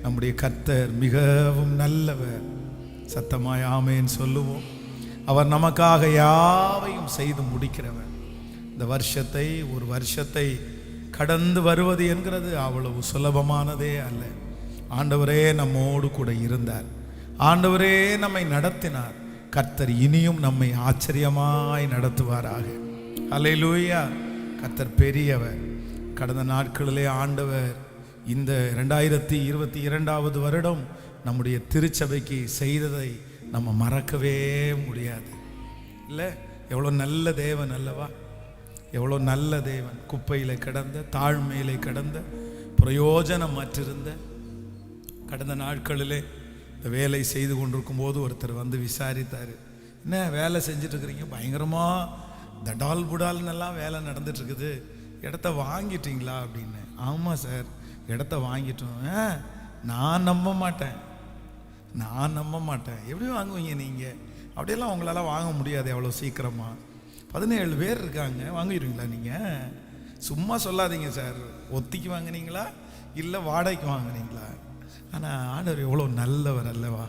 நம்முடைய கர்த்தர் மிகவும் நல்லவர். சத்தமாய் ஆமேன் சொல்லுவோம். அவர் நமக்காக யாவையும் செய்து முடிக்கிறவர். இந்த வருஷத்தை, ஒரு வருஷத்தை கடந்து வருவது என்கிறது அவ்வளவு சுலபமானதே அல்ல. ஆண்டவரே நம்மோடு கூட இருந்தார். ஆண்டவரே நம்மை நடத்தினார். கர்த்தர் இனியும் நம்மை ஆச்சரியமாய் நடத்துவாராக. அல்லேலூயா. கர்த்தர் பெரியவர். கடந்த நாட்களிலே ஆண்டவர் இந்த 2022வது வருடம் நம்முடைய திருச்சபைக்கு செய்ததை நம்ம மறக்கவே முடியாது. இல்லை, எவ்வளோ நல்ல தேவன் அல்லவா? எவ்வளோ நல்ல தேவன். குப்பையில் கிடந்த, தாழ்மையிலே கிடந்த, பிரயோஜனம் மற்றிருந்த கடந்த நாட்களிலே இந்த வேலை செய்து கொண்டிருக்கும் போது ஒருத்தர் வந்து விசாரித்தார். என்ன வேலை செஞ்சுட்டு இருக்கிறீங்க? பயங்கரமாக தடால் புடால்னெல்லாம் வேலை நடந்துட்டுருக்குது, இடத்த வாங்கிட்டீங்களா அப்படின்னு. ஆமாம் சார், இடத்த வாங்கிட்டோம். நான் நம்ப மாட்டேன். எப்படி வாங்குவீங்க நீங்கள்? அப்படியெல்லாம் உங்களால் வாங்க முடியாது எவ்வளோ சீக்கிரமாக. 17 பேர் இருக்காங்க, வாங்கிடுவீங்களா நீங்கள்? சும்மா சொல்லாதீங்க சார். ஒத்திக்கு வாங்கினீங்களா இல்லை வாடகைக்கு வாங்கினீங்களா? ஆனால் ஆண்டவர் எவ்வளோ நல்லவர் அல்லவா?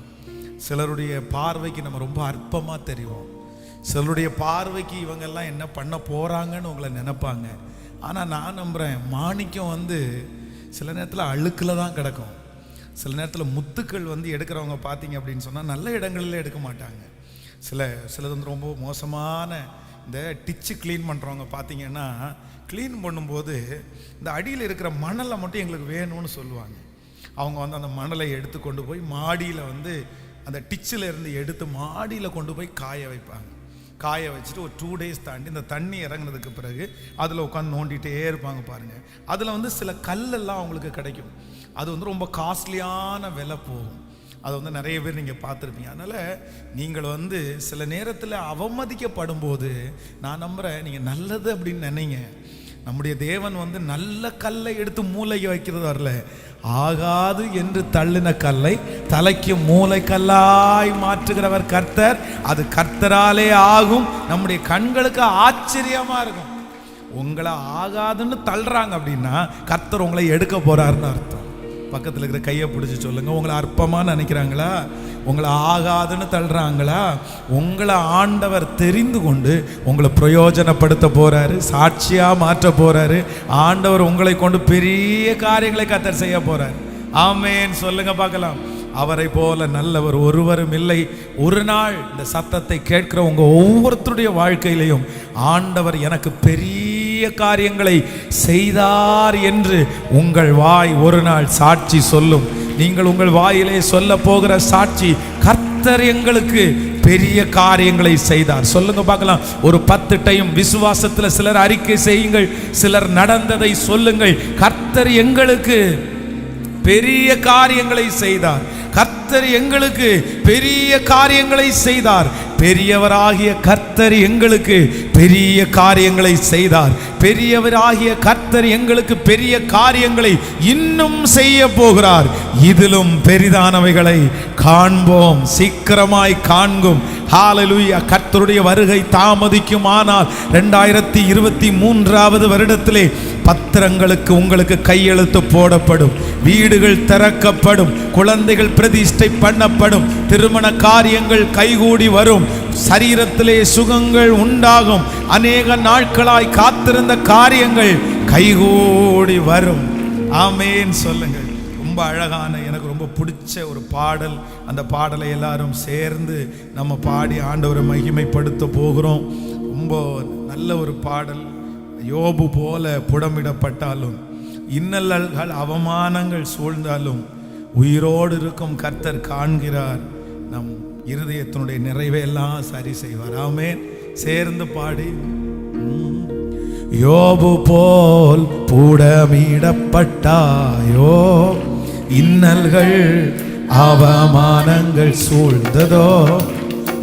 சிலருடைய பார்வைக்கு நம்ம ரொம்ப அற்பமாக தெரியும். சிலருடைய பார்வைக்கு இவங்கெல்லாம் என்ன பண்ண போகிறாங்கன்னு உங்களை நினைப்பாங்க. ஆனால் நான் நம்புகிறேன், மாணிக்கம் வந்து சில நேரத்தில் அழுக்கில் தான் கிடக்கும். சில நேரத்தில் முத்துக்கள் வந்து எடுக்கிறவங்க பார்த்தீங்க அப்படின்னு சொன்னால் நல்ல இடங்களில் எடுக்க மாட்டாங்க. சிலது வந்து ரொம்ப மோசமான இந்த டிச்சு க்ளீன் பண்ணுறவங்க பார்த்தீங்கன்னா, க்ளீன் பண்ணும்போது இந்த அடியில் இருக்கிற மணலை மட்டும் எங்களுக்கு வேணும்னு சொல்லுவாங்க. அவங்க வந்து அந்த மணலை எடுத்து கொண்டு போய் மாடியில் வந்து அந்த டிச்சில் இருந்து எடுத்து மாடியில் கொண்டு போய் காய வைப்பாங்க. காய வச்சுட்டு ஒரு 2 days தாண்டி இந்த தண்ணி இறங்கினதுக்கு பிறகு அதில் உட்காந்து நோண்டிகிட்டே இருப்பாங்க பாருங்கள். அதில் வந்து சில கல்லெல்லாம் அவங்களுக்கு கிடைக்கும். அது வந்து ரொம்ப காஸ்ட்லியான விலை போகும். அது வந்து நிறைய பேர் நீங்கள் பார்த்துருப்பீங்க. அதனால் நீங்கள் வந்து சில நேரத்தில் அவமதிக்கப்படும் போது நான் நம்புகிறேன், நீங்கள் நல்லது அப்படின்னு நினைங்க. நம்முடைய தேவன் வந்து நல்ல கல்லை எடுத்து மூளைக்கு வைக்கிறது வரல. ஆகாது என்று தள்ளின கல்லை தலைக்கு மூளை கல்லாய் மாற்றுகிறவர் கர்த்தர். அது கர்த்தராலே ஆகும். நம்முடைய கண்களுக்கு ஆச்சரியமா இருக்கும். உங்களை ஆகாதுன்னு தள்ளுறாங்க அப்படின்னா கர்த்தர் உங்களை எடுக்க போறாருன்னு அர்த்தம். பக்கத்தில் இருக்கிற கையை பிடிச்சி சொல்லுங்க, உங்களை அற்பமாக நினைக்கிறாங்களா? உங்களை ஆகாதுன்னு தள்ளுறாங்களா? உங்களை ஆண்டவர் தெரிந்து கொண்டு உங்களை பிரயோஜனப்படுத்த போறாரு, சாட்சியா மாற்ற போறாரு. ஆண்டவர் உங்களை கொண்டு பெரிய காரியங்களை கர்த்தர் செய்ய போறாரு. ஆமேன் சொல்லுங்க பார்க்கலாம். அவரை போல நல்லவர் ஒருவரும் இல்லை. ஒரு நாள் இந்த சத்தத்தை கேட்கிற உங்க ஒவ்வொருத்தருடைய வாழ்க்கையிலையும் ஆண்டவர் எனக்கு பெரிய காரியங்களை செய்தார் என்று உங்கள் வாய் ஒரு நாள் சாட்சி சொல்லும். நீங்கள் உங்கள் வாயிலே சொல்ல போகிற சாட்சி, கர்த்தர் எங்களுக்கு பெரிய காரியங்களை செய்தார். சொல்லுங்க பார்க்கலாம். ஒரு 10 டைம் விசுவாசத்தில் சிலர் அறிக்கை செய்யுங்கள், சிலர் நடந்ததை சொல்லுங்கள். கர்த்தர் எங்களுக்கு பெரிய காரியங்களை செய்தார். கர்த்தர் எங்களுக்கு பெரிய காரியங்களை செய்தார். பெரியவராகிய கர்த்தர் எங்களுக்கு பெரிய காரியங்களை செய்தார். பெரியவராகிய கர்த்தர் எங்களுக்கு பெரிய காரியங்களை இன்னும் செய்ய போகிறார். இதிலும் பெரிதானவைகளை காண்போம், சீக்கிரமாய் காண்கும். ஹல்லேலூயா. கர்த்தருடைய வருகை தாமதிக்குமானால் 2023வது வருடத்திலே பத்திரங்களுக்கு உங்களுக்கு கையெழுத்து போடப்படும், வீடுகள் திறக்கப்படும், குழந்தைகள் பிரதிஷ்டை பண்ணப்படும், திருமண காரியங்கள் கைகூடி வரும், சரீரத்திலே சுகங்கள் உண்டாகும், அநேக நாட்களாய் காத்திருந்த காரியங்கள் கைகூடி வரும். ஆமேன் சொல்லுங்கள். ரொம்ப அழகான, எனக்கு ரொம்ப பிடிச்ச ஒரு பாடல். அந்த பாடலை எல்லாரும் சேர்ந்து நம்ம பாடி ஆண்டவரை மகிமைப்படுத்த போகிறோம். ரொம்ப நல்ல ஒரு பாடல். யோபு போல புடமிடப்பட்டாலும், இன்னல்கள் அவமானங்கள் சூழ்ந்தாலும் உயிரோடு இருக்கும் கர்த்தர் காண்கிறார். நம் இருதயத்தினுடைய நிறைவையெல்லாம் சரி செய்வார். ஆமென். சேர்ந்து பாடி. யோபு போல் புடமிடப்பட்டாயோ, இன்னல்கள் அவமானங்கள் சூழ்ந்ததோ.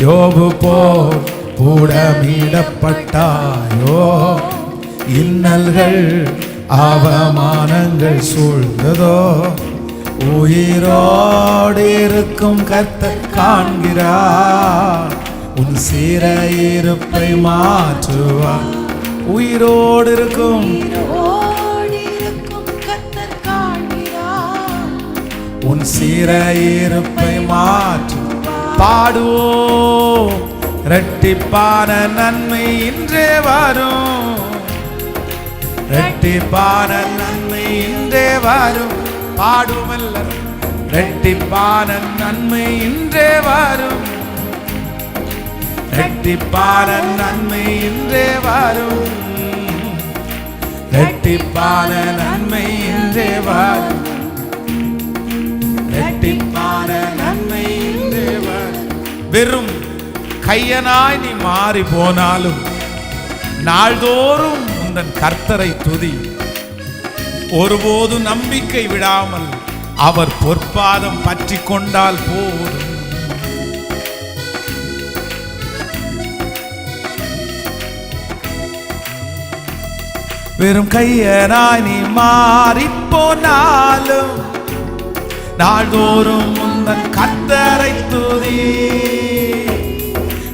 யோபு போல் புடமிடப்பட்டாயோ, இன்னல்கள் அவமானங்கள் சூழ்ந்ததோ. உயிரோடு இருக்கும் கர்த்தர் காண்கிறார், உன் சிறையிருப்பை மாற்றுவார். உயிரோடு இருக்கும் கர்த்தர் காண்கிறார், உன் சிறையிருப்பை மாற்றும். பாடுவோம், இரட்டிப்பான நன்மை இன்றே வரும், இரட்டிப்பான நன்மை இன்றே வரும். பாடுவல்ல, இரட்டிப்பான நன்மை இன்றே வரும், இரட்டிப்பான நன்மை இன்றே வரும், இரட்டிப்பான நன்மை இன்றே வரும், இரட்டிப்பான நன்மை இன்றே வரும். வெறும் கையனாய் நீ மாறி போனாலும் நாள்தோறும் உந்தன் கர்த்தரை துதி. ஒருபோதும் நம்பிக்கை விடாமல் அவர் பொற்பாதம் பற்றி கொண்டால் போதும். வெறும் கையனாய் நீ மாறி போனாலும் நாள்தோறும் உந்தன் கர்த்தரை துதி.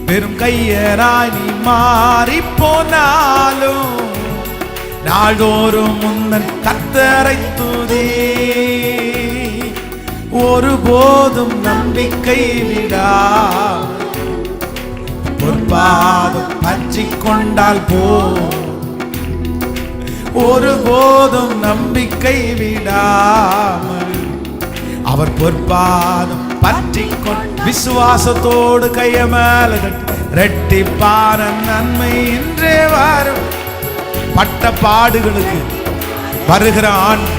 வெறும் கையனாய் நீ மாறி போனாலும் நாள்தோறும் உந்தன் கர்த்தரை துதி. ஒருபோதும் நம்பிக்கை விடா பொற்பாதம் பற்றி கொண்டால் போ. ஒருபோதும் நம்பிக்கை விடாமல் அவர் பொற்பாதம் பற்றி கொண்டு விசுவாசத்தோடு கைய மேல இரட்டிப்பான நன்மை இன்றே வரும். பட்ட பாடுகளுக்கு வருகிற ஆண்டு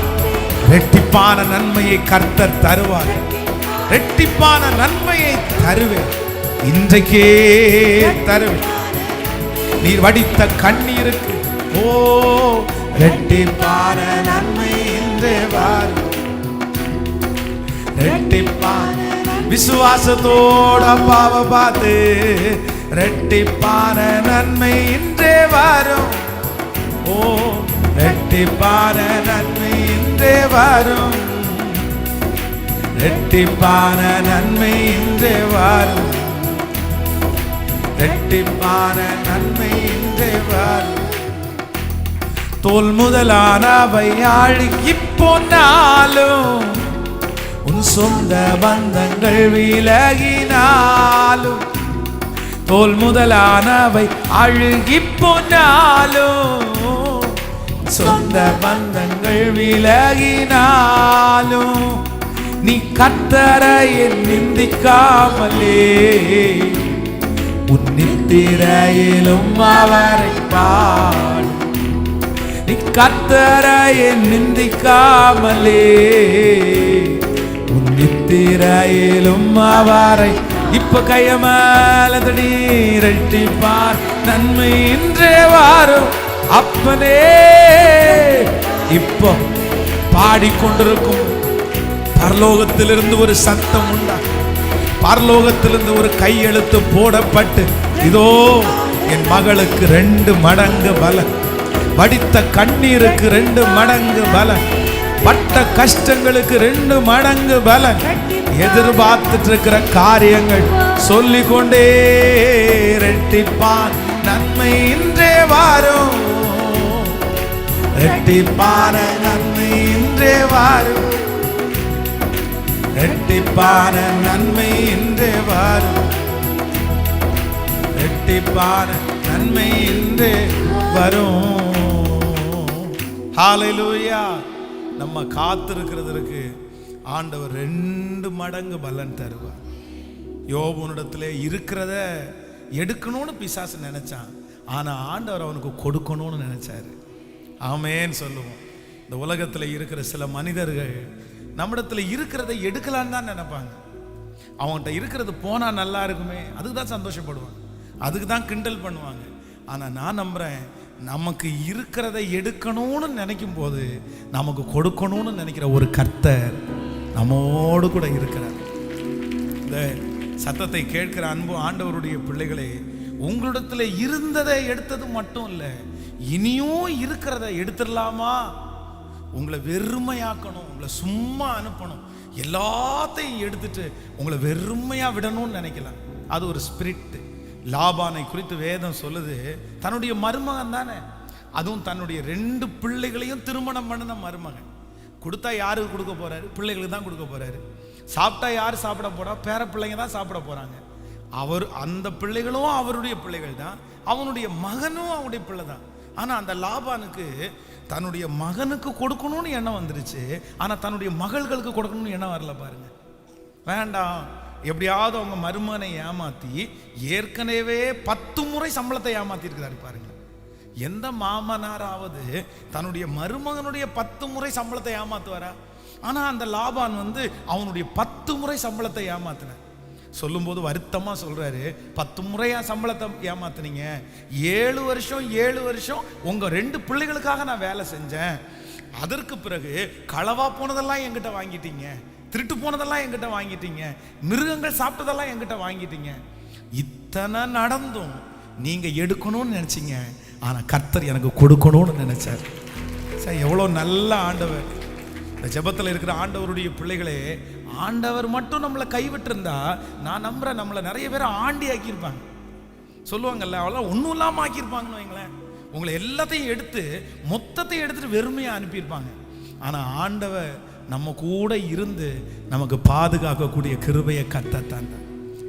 இரட்டிப்பான நன்மையை கர்த்தர் தருவார். இரட்டிப்பான நன்மையை தருவேன், இன்றைக்கே தருவேன். நீர் வடித்த கண்ணீருக்கு ஓ இரட்டிப்பான நன்மை இன்றே வரும், இரட்டிப்பான விசுவாசத்தோட அப்பாவை பார்த்து இரட்டிப்பான நன்மை இன்றே வரும். ஓ இரட்டிப்பான நன்மை இன்றே வரும், இரட்டிப்பான நன்மை இன்றே வரும், இரட்டிப்பான நன்மை இன்றே வரும். தோல் முதலானவை அழுகி போனாலும் உன் சொந்த பந்தங்கள் விலகினாலும், தோல் முதலானவை அழுகி போனாலும் சொந்த பந்தங்கள் விலகினாலும் நீ கர்த்தரை நிந்திக்காமலே உன் நித்திரையிலும் அவரை பாடு. நீ கர்த்தரை நிந்திக்காமலே உன் நித்திரையிலும் அவரை. இப்ப கைய மேல இரட்டிப்பார் நன்மை இன்றே வரும். அப்பனே இப்போ பாடிக்கொண்டிருக்கும் பரலோகத்திலிருந்து ஒரு சத்தம் உண்டா, பரலோகத்திலிருந்து ஒரு கையெழுத்து போடப்பட்டு இதோ என் மகளுக்கு 2 மடங்கு பலன், வடித்த கண்ணீருக்கு 2 மடங்கு பலன், பட்ட கஷ்டங்களுக்கு 2 மடங்கு பலன், எதிர்பார்த்துட்டு இருக்கிற காரியங்கள் சொல்லிக்கொண்டே இரட்டிப்பான் நன்மை இன்றே வரும், இரட்டிப்பான நன்மை இன்றே வரும், இரட்டிப்பான நன்மை இன்றே வரும், இரட்டிப்பான நன்மை இன்றே வரும். ஹல்லேலூயா. நம்ம காத்திருக்கிறதுக்கு ஆண்டவர் 2 மடங்கு பலன் தருவார். யோபுனிடத்திலே இருக்கிறத எடுக்கணும்னு பிசாசு நினைச்சான், ஆனா ஆண்டவர் அவனுக்கு கொடுக்கணும்னு நினைச்சாரு. ஆமேன்னு சொல்லுவோம். இந்த உலகத்தில் இருக்கிற சில மனிதர்கள் நம்மிடத்துல இருக்கிறத எடுக்கலான்னு தான் நினைப்பாங்க. அவன்கிட்ட இருக்கிறது போனா நல்லா இருக்குமே, அதுக்கு தான் சந்தோஷப்படுவாங்க, அதுக்கு தான் கிண்டல் பண்ணுவாங்க. ஆனா நான் நம்புறேன், நமக்கு இருக்கிறத எடுக்கணும்னு நினைக்கும் போது நமக்கு கொடுக்கணும்னு நினைக்கிற ஒரு கர்த்தர் நம்மோடு கூட இருக்கிறார். இந்த சத்தத்தை கேட்கிற அன்பு ஆண்டவருடைய பிள்ளைகளே, உங்களிடத்துல இருந்ததை எடுத்தது மட்டும் இல்லை, இனியும் இருக்கிறத எடுத்துடலாமா? உங்களை வெறுமையாக்கணும், உங்களை சும்மா அனுப்பணும், எல்லாத்தையும் எடுத்துட்டு உங்களை வெறுமையா விடணும்னு நினைக்கலாம். அது ஒரு ஸ்பிரிட். லாபானை குறித்து வேதம் சொல்லுது, தன்னுடைய மருமகன் தானே, அதுவும் தன்னுடைய 2 பிள்ளைகளையும் திருமணம் பண்ணின மருமகன். கொடுத்தா யாருக்கு கொடுக்க போறாரு? பிள்ளைகளுக்கு தான் கொடுக்க போறாரு. சாப்பிட்டா யார் சாப்பிட போறா? பேர பிள்ளைங்க தான் சாப்பிட போறாங்க. அவர் அந்த பிள்ளைகளும் அவருடைய பிள்ளைகள் தான், அவனுடைய மகனும் அவனுடைய பிள்ளை தான். ஆனா அந்த லாபானுக்கு தன்னுடைய மகனுக்கு கொடுக்கணும்னு எண்ணம் வந்துருச்சு, ஆனா தன்னுடைய மகள்களுக்கு கொடுக்கணும்னு எண்ணம் வரல. பாருங்க, வேண்டாம், எப்படியாவது அவங்க மருமகனை ஏமாத்தி ஏற்கனவே 10 முறை சம்பளத்தை ஏமாத்தி இருக்கிறாரு. பாருங்க, எந்த மாமனாராவது தன்னுடைய மருமகனுடைய 10 முறை சம்பளத்தை ஏமாத்துவாரா? ஆனா அந்த லாபான் அவனுடைய 10 முறை சம்பளத்தை ஏமாத்தின. சொல்லும் போது வருத்தமா சொல்றாரு, 10 முறையா சம்பளத்தை ஏமாத்துனீங்க, 7 வருஷம் உங்க 2 பிள்ளைகளுக்காக நான் வேலை செஞ்சேன். அதற்கு பிறகு களவா போனதெல்லாம் என்கிட்ட வாங்கிட்டீங்க, திருட்டு போனதெல்லாம் என்கிட்ட வாங்கிட்டீங்க, மிருகங்கள் சாப்பிட்டதெல்லாம் என்கிட்ட வாங்கிட்டீங்க. இத்தனை நடந்தும் நீங்க எடுக்கணும்னு நினைச்சீங்க, ஆனா கர்த்தர் எனக்கு கொடுக்கணும்னு நினைச்சார். சார், எவ்வளவு நல்ல ஆண்டவர்! இந்த ஜெபத்தில் இருக்கிற ஆண்டவருடைய பிள்ளைகளே, ஆண்டவர் மட்டும் நம்மளை கைவிட்டு இருந்தா நான் நம்புறேன் நம்மளை நிறைய பேர் ஆண்டி ஆக்கியிருப்பாங்க. சொல்லுவாங்கல்ல, அவெல்லாம் ஒன்றும் இல்லாமல் ஆக்கியிருப்பாங்கன்னு வைங்களேன். உங்களை எல்லாத்தையும் எடுத்து மொத்தத்தையும் எடுத்துட்டு வெறுமையாக அனுப்பியிருப்பாங்க. ஆனால் ஆண்டவர் நம்ம கூட இருந்து நமக்கு பாதுகாக்கக்கூடிய கிருபையை கர்த்தர்.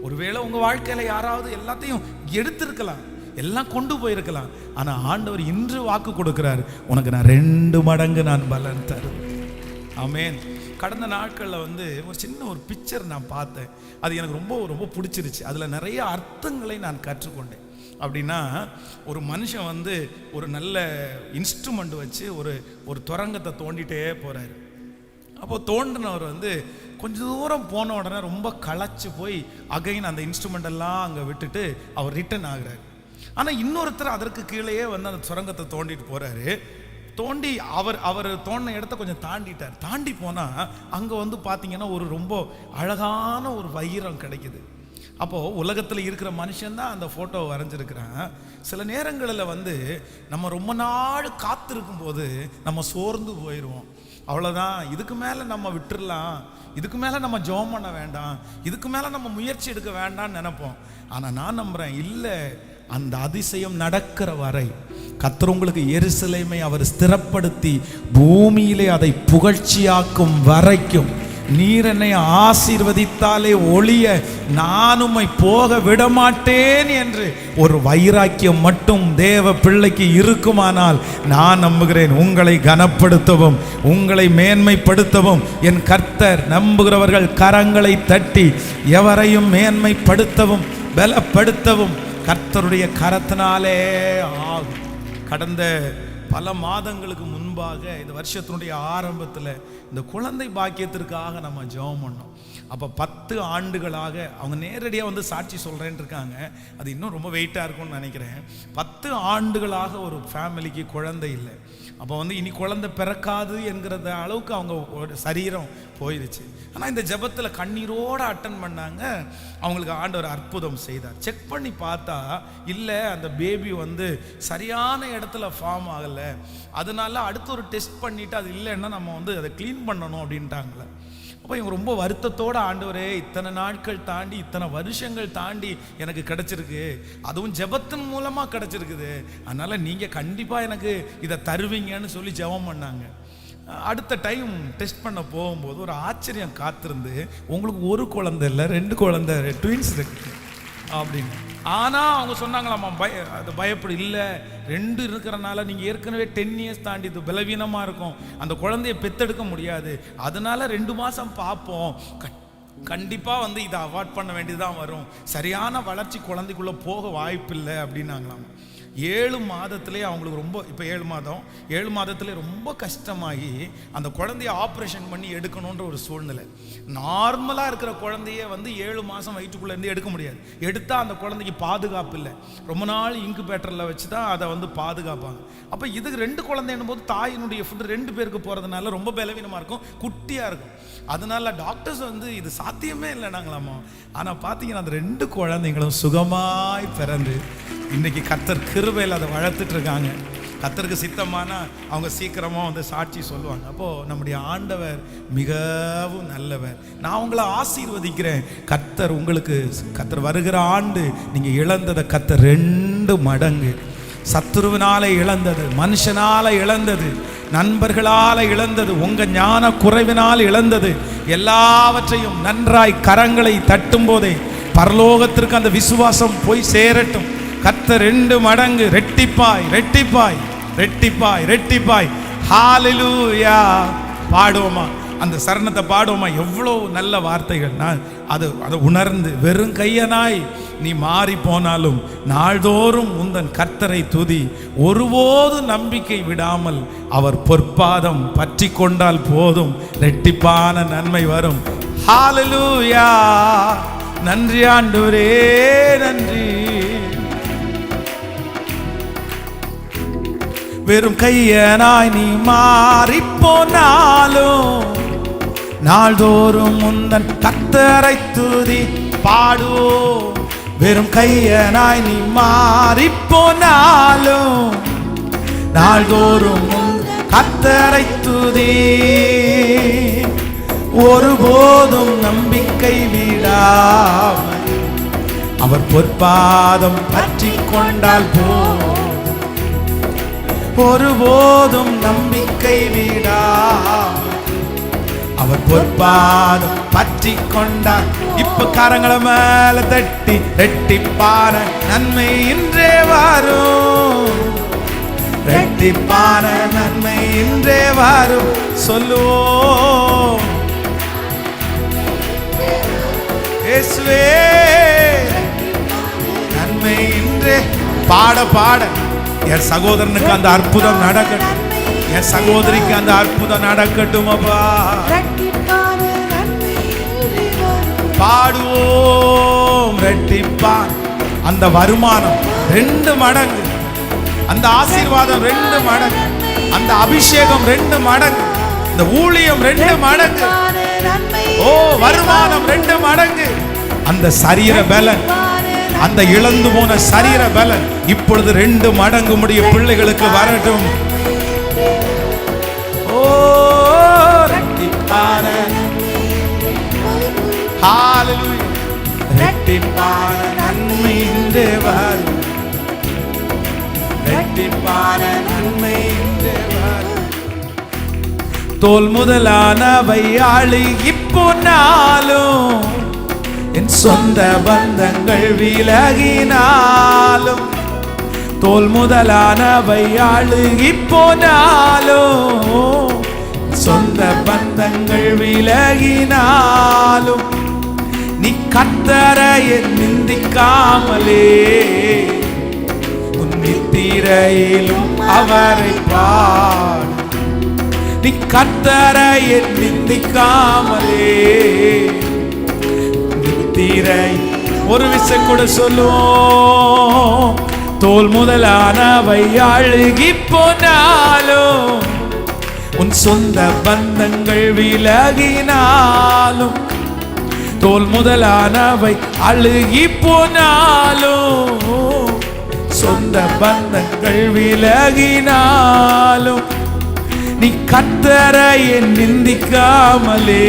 ஒருவேளை உங்கள் வாழ்க்கையில் யாராவது எல்லாத்தையும் எடுத்திருக்கலாம், எல்லாம் கொண்டு போயிருக்கலாம், ஆனால் ஆண்டவர் இன்று வாக்கு கொடுக்கிறார், உனக்கு நான் 2 மடங்கு நான் பலன் தருவேன். ஆமென். கடந்த நாட்களில் ஒரு சின்ன ஒரு பிக்சர் நான் பார்த்தேன், அது எனக்கு ரொம்ப ரொம்ப பிடிச்சிருச்சு. அதில் நிறைய அர்த்தங்களை நான் கற்றுக்கொண்டேன். அப்படின்னா, ஒரு மனுஷன் ஒரு நல்ல இன்ஸ்ட்ருமெண்ட் வச்சு ஒரு துரங்கத்தை தோண்டிகிட்டே போகிறாரு. அப்போது தோண்டினவர் கொஞ்சம் தூரம் போன உடனே ரொம்ப களைச்சு போய் அகைன் அந்த இன்ஸ்ட்ருமெண்ட் எல்லாம் அங்கே விட்டுட்டு அவர் ரிட்டர்ன் ஆகுறாரு. ஆனால் இன்னொருத்தர் அதற்கு கீழேயே அந்த சுரங்கத்தை தோண்டிட்டு போகிறாரு. தோண்டி அவர் தோண்டின இடத்த கொஞ்சம் தாண்டிட்டார். தாண்டி போனால் அங்கே பார்த்தீங்கன்னா ஒரு ரொம்ப அழகான ஒரு வைரம் கிடைக்குது. அப்போது உலகத்தில் இருக்கிற மனுஷன்தான் அந்த ஃபோட்டோவை வரைஞ்சிருக்கிறான். சில நேரங்களில் நம்ம ரொம்ப நாள் காத்திருக்கும் போது நம்ம சோர்ந்து போயிடுவோம். அவ்வளோதான், இதுக்கு மேலே நம்ம விட்டுடலாம், இதுக்கு மேலே நம்ம ஜெபம் பண்ண வேண்டாம், இதுக்கு மேலே நம்ம முயற்சி எடுக்க வேண்டாம்னு நினைப்போம். ஆனால் நான் நம்புகிறேன், இல்லை, அந்த அதிசயம் நடக்கிற வரை கர்த்தர் உங்களுக்கு எருசலேமை அவர் ஸ்திரப்படுத்தி பூமியிலே அதை புகழ்ச்சியாக்கும் வரைக்கும் நீர் என்னை ஆசீர்வதித்தாலே ஒழிய நான் உம்மை போக விடமாட்டேன் என்று ஒரு வைராக்கியம் மட்டும் தேவ பிள்ளைக்கு இருக்குமானால் நான் நம்புகிறேன், உங்களை கனப்படுத்தவும் உங்களை மேன்மைப்படுத்தவும் என் கர்த்தர் நம்புகிறவர்கள் கரங்களை தட்டி எவரையும் மேன்மைப்படுத்தவும் பலப்படுத்தவும் கர்த்தருடைய கரத்தினாலே ஆகும். கடந்த பல மாதங்களுக்கு முன்பாக இந்த வருஷத்தினுடைய ஆரம்பத்தில் இந்த குழந்தை பாக்கியத்திற்காக நம்ம ஜெபம் பண்ணோம். அப்போ 10 ஆண்டுகளாக அவங்க நேரடியாக சாட்சி சொல்கிறேன்னு இருக்காங்க. அது இன்னும் ரொம்ப வெயிட்டாக இருக்கும்னு நினைக்கிறேன். 10 ஆண்டுகளாக ஒரு ஃபேமிலிக்கு குழந்தை இல்லை. அப்போ இனி குழந்தை பிறக்காது என்கிறத அளவுக்கு அவங்க சரீரம் போயிடுச்சு. ஆனால் இந்த ஜெபத்தில் கண்ணீரோடு அட்டன் பண்ணாங்க. அவங்களுக்கு ஆண்டவர் அற்புதம் செய்தார். செக் பண்ணி பார்த்தா இல்லை, அந்த பேபி சரியான இடத்துல ஃபார்ம் ஆகலை, அதனால அடுத்து ஒரு டெஸ்ட் பண்ணிவிட்டு அது இல்லைன்னா நம்ம அதை க்ளீன் பண்ணணும் அப்படின்ட்டாங்களே. அப்போ இவங்க ரொம்ப வருத்தத்தோடு, ஆண்டவரே, இத்தனை நாட்கள் தாண்டி இத்தனை வருஷங்கள் தாண்டி எனக்கு கிடைச்சிருக்கு, அதுவும் ஜெபத்தின் மூலமாக கிடைச்சிருக்குது, அதனால் நீங்கள் கண்டிப்பாக எனக்கு இதை தருவீங்கன்னு சொல்லி ஜெபம் பண்ணாங்க. அடுத்த டைம் டெஸ்ட் பண்ண போகும்போது ஒரு ஆச்சரியம் காத்திருந்து, உங்களுக்கு ஒரு குழந்தை இல்லை, 2 குழந்தை, ட்வின்ஸ் இருக்கு அப்படின்னு. ஆனால் அவங்க சொன்னாங்களாம்மா, அது பயப்படு, இல்லை 2 இருக்கிறனால நீங்கள் ஏற்கனவே 10 இயர்ஸ் தாண்டி இது பலவீனமாக இருக்கும், அந்த குழந்தைய பெத்தெடுக்க முடியாது, அதனால 2 மாதம் பார்ப்போம், கண்டிப்பாக இதை அவாய்ட் பண்ண வேண்டியதுதான் வரும், சரியான வளர்ச்சி குழந்தைக்குள்ளே போக வாய்ப்பில்லை அப்படின்னாங்களாம். 7 மாதத்திலே அவங்களுக்கு ரொம்ப, இப்போ 7 மாதத்திலே ரொம்ப கஷ்டமாகி அந்த குழந்தைய ஆப்ரேஷன் பண்ணி எடுக்கணுன்ற ஒரு சூழ்நிலை. நார்மலாக இருக்கிற குழந்தைய 7 மாதம் வயிற்றுக்குள்ளே இருந்து எடுக்க முடியாது. எடுத்தால் அந்த குழந்தைக்கு பாதுகாப்பு இல்லை, ரொம்ப நாள் இன்குபேட்டரில் வச்சு தான் அதை பாதுகாப்பாங்க. அப்போ இதுக்கு 2 குழந்தைன்னும் போது தாயினுடைய ஃபுட்டு 2 பேருக்கு போகிறதுனால ரொம்ப பலவீனமாக இருக்கும், குட்டியாக இருக்கும். அதனால டாக்டர்ஸ் இது சாத்தியமே இல்லைனாங்களாமா. ஆனால் பார்த்தீங்கன்னா அந்த 2 குழந்தைங்களும் சுகமாய் பிறந்து இன்னைக்கு கர்த்தர் கிருபையில் அதை வளர்த்துட்டு இருக்காங்க. கர்த்தருக்கு சித்தமான அவங்க சீக்கிரமாக சாட்சி சொல்லுவாங்க. அப்போது நம்முடைய ஆண்டவர் மிகவும் நல்லவர். நான் உங்களை ஆசீர்வதிக்கிறேன். கர்த்தர் வருகிற ஆண்டு நீங்கள் இழந்ததை கர்த்தர் 2 மடங்கு, சத்துருவினால இழந்தது, மனுஷனால இழந்தது, நண்பர்களால் இழந்தது, உங்க ஞான குறைவினால் இழந்தது எல்லாவற்றையும் நன்றாய் கரங்களை தட்டும் போதே பரலோகத்திற்கு அந்த விசுவாசம் போய் சேரட்டும். கர்த்தர் 2 மடங்கு ரெட்டிப்பாய் ரெட்டிப்பாய் ரெட்டிப்பாய் ரெட்டிப்பாய். ஹalleluya. பாடுவோமா அந்த சரணத்தை, பாடுவோமா? எவ்வளோ நல்ல வார்த்தைகள். நான் அதை உணர்ந்து வெறும் கையனாய் நீ மாறி போனாலும் நாள்தோறும் உந்தன் கர்த்தரை துதி, ஒருபோதும் நம்பிக்கை விடாமல் அவர் பொற்பாதம் பற்றி கொண்டால் போதும், ரெட்டிப்பான நன்மை வரும். ஹalleluya. நன்றி ஆண்டவரே, நன்றி. வெறும் கையனாய் நீ மாறி போனாலும் நாள்தோறும் உந்தன் கர்த்தரை துதி பாடுவோம். வெறும் கையனாய் நீ மாறி போனாலும் நாள்தோறும் கர்த்தரை துதி, ஒருபோதும் நம்பிக்கை விடாமல் அவர் பொற்பாதம் பற்றி கொண்டால் போதும், ஒருபோதும் நம்பிக்கை விடாமல் அவர் பொற்பாதம் பற்றி கொண்டார். இப்ப கரங்களை மேல தட்டி ரெட்டிப்பான நன்மை இன்றே வரும், ரெட்டிப்பான நன்மை இன்றே வரும் சொல்லுவோம். இயேசுவே நன்மை இன்றே. பாட பாட என் சகோதரனுக்கு அந்த அற்புதம் நடக்கட்டும், என் சகோதரிக்கு அந்த அற்புதம் நடக்கட்டும். அப்பா பாடுவோம். ரெட்டிப்பான் அந்த வருமானம் 2 மடங்கு, அந்த ஆசீர்வாதம் 2 மடங்கு, அந்த அபிஷேகம் 2 மடங்கு, இந்த ஊழியம் 2 மடங்கு, ஓ வருமானம் 2 மடங்கு, அந்த சரீர பலன், அந்த இழந்து போன சரீர பலன் இப்பொழுது 2 மடங்கு முடிய பிள்ளைகளுக்கு வரட்டும். ஓ ரெட்டிப்பான ஹalleluya. ரெட்டிப்பான நன்மை இன்றே வரும், ரெட்டிப்பான நன்மை இன்றே வரும். தோல் முதலானவை அழுகி போனாலும் என் சொந்த பந்தங்கள் விலகினாலும், தோல் முதலானவை அழுகி போனாலும் சொந்த பந்தங்கள் விலகினாலும் நீ கர்த்தரை நிந்திக்காமலே உன் நித்திரையிலும் அவரை பாடு. நீ கர்த்தரை நிந்திக்காமலே நித்திரை. ஒரு விஷயம் கூட சொல்லுவோம். தோல் முதலானவை அழுகி போனாலும் உன் சொந்த பந்தங்கள் விலகினாலும், தோல் முதலானவை அழுகி போனாலும் சொந்த பந்தங்கள் விலகினாலும் நீ கர்த்தரை நிந்திக்காமலே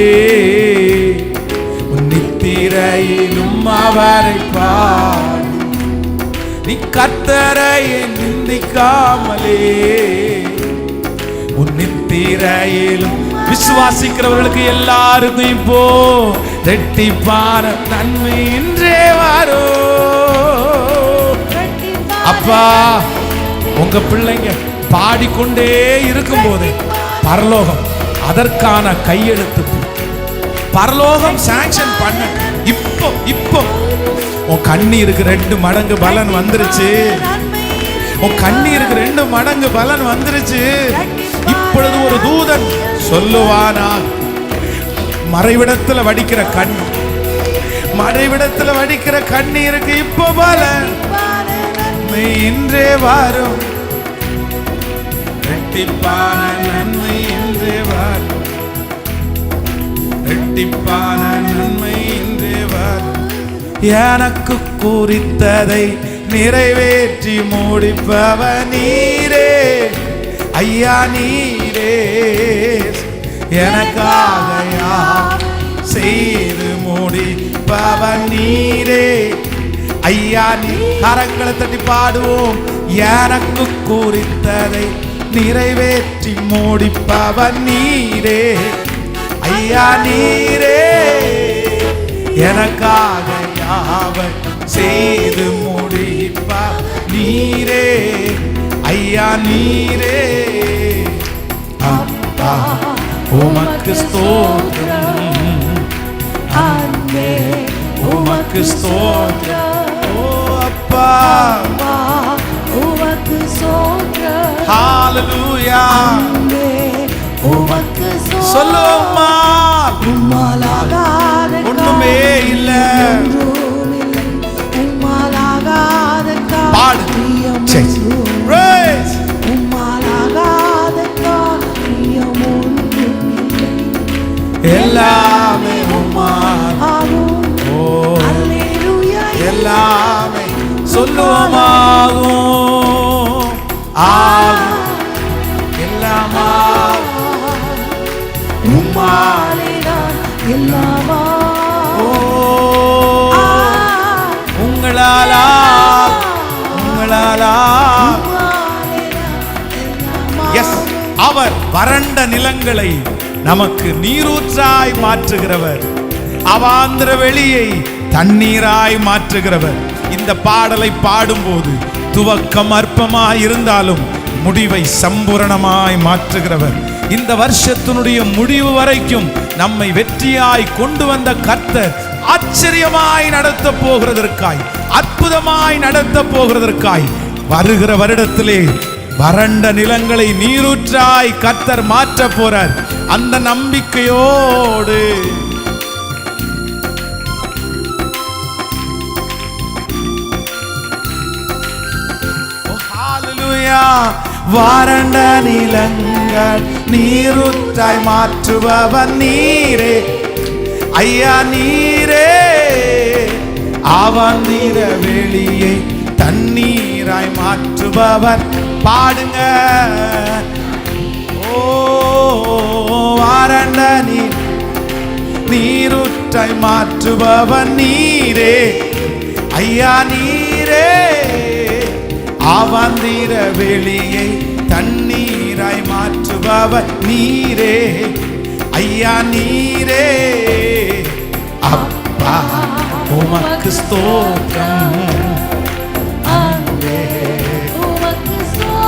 உன் நித்திரையிலும் அவரை பாடு. நீ கர்த்தரை நிந்திக்காமலே உன் நித்திரையிலும். விசுவாசிக்கிறவர்களுக்கு எல்லாருக்கும் இப்போ ரெட்டிப்பான நன்மை இன்றே வரும். அப்பா உங்க பிள்ளைங்க பாடிக்கொண்டே இருக்கும் போது பரலோகம் அதற்கான கையெழுத்து, பரலோகம் சாங்ஷன் பண்ண. இப்போ உன் கண்ணீருக்கு 2 மடங்கு பலன் வந்துருச்சு. உன் கண்ணீருக்கு 2 மடங்கு பலன் வந்துருச்சு. இப்பொழுது ஒரு தூதன் சொல்லுவானா, மறைவிடத்துல வடிக்கிற கண், மறைவிடத்துல வடிக்கிற கண்ணீருக்கு இப்போ பலன் இன்றே வரும். ரெட்டிப்பான நன்மை இன்றே வரும், ரெட்டிப்பான நன்மை இன்றே வரும். எனக்கு குறித்ததை நிறைவேற்றி முடிப்பவ நீரே ஐயா, நீரே எனக்காக யார் செய்து முடிப்பவ நீரே ஐயா. நீ கரங்களை தட்டி பாடுவோம். எனக்கு குறித்ததை நிறைவேற்றி முடிப்பவர் நீரே. ஐயா நீரே எனக்காக யாவை செய்து முடிப்பவர் நீரே. ஐயா நீரே அப்பா உமக்கு ஸ்தோத்திரம், அன்பே உமக்கு ஸ்தோத்திரம். ஓ அப்பா உமக்கு ஸ்தோத்திரம், ஹalleluya. அன்பே உமக்கு ஸ்தோத்திரம். சொல்லுமா உம்மாலாகாத ஒண்ணுமே இல்ல. உம்மாலாகாத பாடு. Praise. உம்மாலாகாத காரியம் ஒன்றுமில்லை. எல்லாமே உம்மால் ஆகும். ஓ அல்லேலூயா. எல்லாமே சொல்லுவோமாகும் ஆகும் எல்லாமாகும் உம்மாலேதான் எல்லாமா. ஓ உங்களாலா உங்களாலா. எஸ், அவர் வறண்ட நிலங்களை நமக்கு நீரூற்றாய் மாற்றுகிறவர், அவாந்திர வெளியை தண்ணீராய் மாற்றுகிறவர். இந்த பாடலை பாடும்போது துவக்கம் அற்பமாய் இருந்தாலும் முடிவை சம்பூரணமாய் மாற்றுகிறவர். இந்த வருஷத்தினுடைய முடிவு வரைக்கும் நம்மை வெற்றியாய் கொண்டு வந்த கர்த்தர் ஆச்சரியமாய் நடத்த போகிறதற்காய், அற்புதமாய் நடத்த போகிறதற்காய் வருகிற வருடத்திலே வறண்ட நிலங்களை நீரூற்றாய் கர்த்தர் மாற்ற போறார். அந்த நம்பிக்கையோடு வறண்ட நிலங்கள் நீரூற்றாய் மாற்றுபவர் நீரே. ஐயா நீரே அவாந்திர வெளியை தண்ணீராய் மாற்றுபவர். பாடுங்க. ஓ வறண்ட நீரூற்றாய் மாற்றுபவர் நீரே. ஐயா நீரே அவாந்திர வெளியை தண்ணீராய் மாற்றுபவர் நீரே. ஐயா நீரே அப்பா உமக்கு ஸ்தோத்திரம்.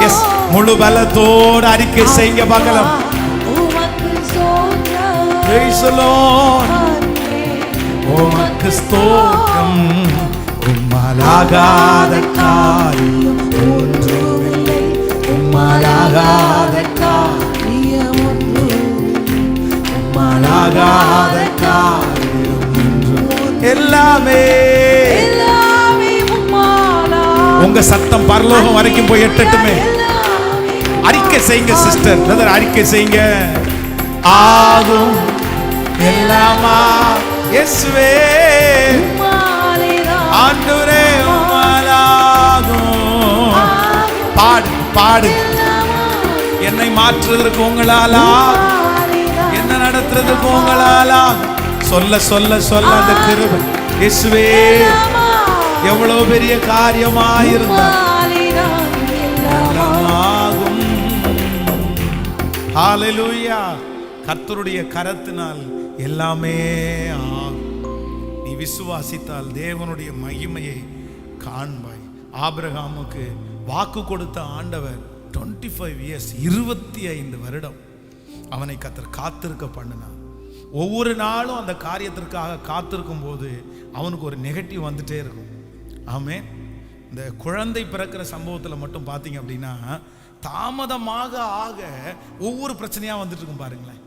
எஸ், முழு பலத்தோடு அறிக்கை செய்ய பார்க்கலாம். Praise the Lord. உமக்கு ஸ்தோத்திரம். உம்மாலாகாத காரியம் ஒன்றுமில்லை. உம்மாலாகாத காரியம் ஒன்றுமில்லை. உம்மாலாகாத காரியம் ஒன்றுமில்லை. எல்லாமே உங்க சத்தம் பரலோகம் வரைக்கும் போய் எட்டட்டுமே. அறிக்கை செய்யுங்க சிஸ்டர், பிரதர், அறிக்கை செய்யுங்க. ஆகும் எல்லாமா இயேசுவே ஆண்டவரே உம்மாலாகும். பாடு பாடு. என்னை மாற்றுவதற்கு உங்களாலா, என்ன நடத்துறதுக்கு உங்களாலா. சொல்ல சொல்ல சொல்ல அந்த கிருபை இயேசுவே எவ்வளவு பெரிய காரியமாயிருந்தாலும். ஹalleluya. கர்த்தருடைய கரத்தினால் எல்லாமே ஆகும். நீ விசுவாசித்தால் தேவனுடைய மகிமையை காண்பாய். ஆபிரகாமுக்கு வாக்கு கொடுத்த ஆண்டவர் 25 years 25 வருடம் அவனை கர்த்தர் காத்திருக்க பண்ணினார். ஒவ்வொரு நாளும் அந்த காரியத்திற்காக காத்திருக்கும் போது அவனுக்கு ஒரு நெகட்டிவ் வந்துட்டே இருக்கும். ஆமென். இந்த குழந்தை பிறக்கிற சம்பவத்தில் மட்டும் பார்த்தீங்க அப்படின்னா தாமதமாக ஆக ஒவ்வொரு பிரச்சனையாக வந்துட்டு இருக்கும் பாருங்களேன்.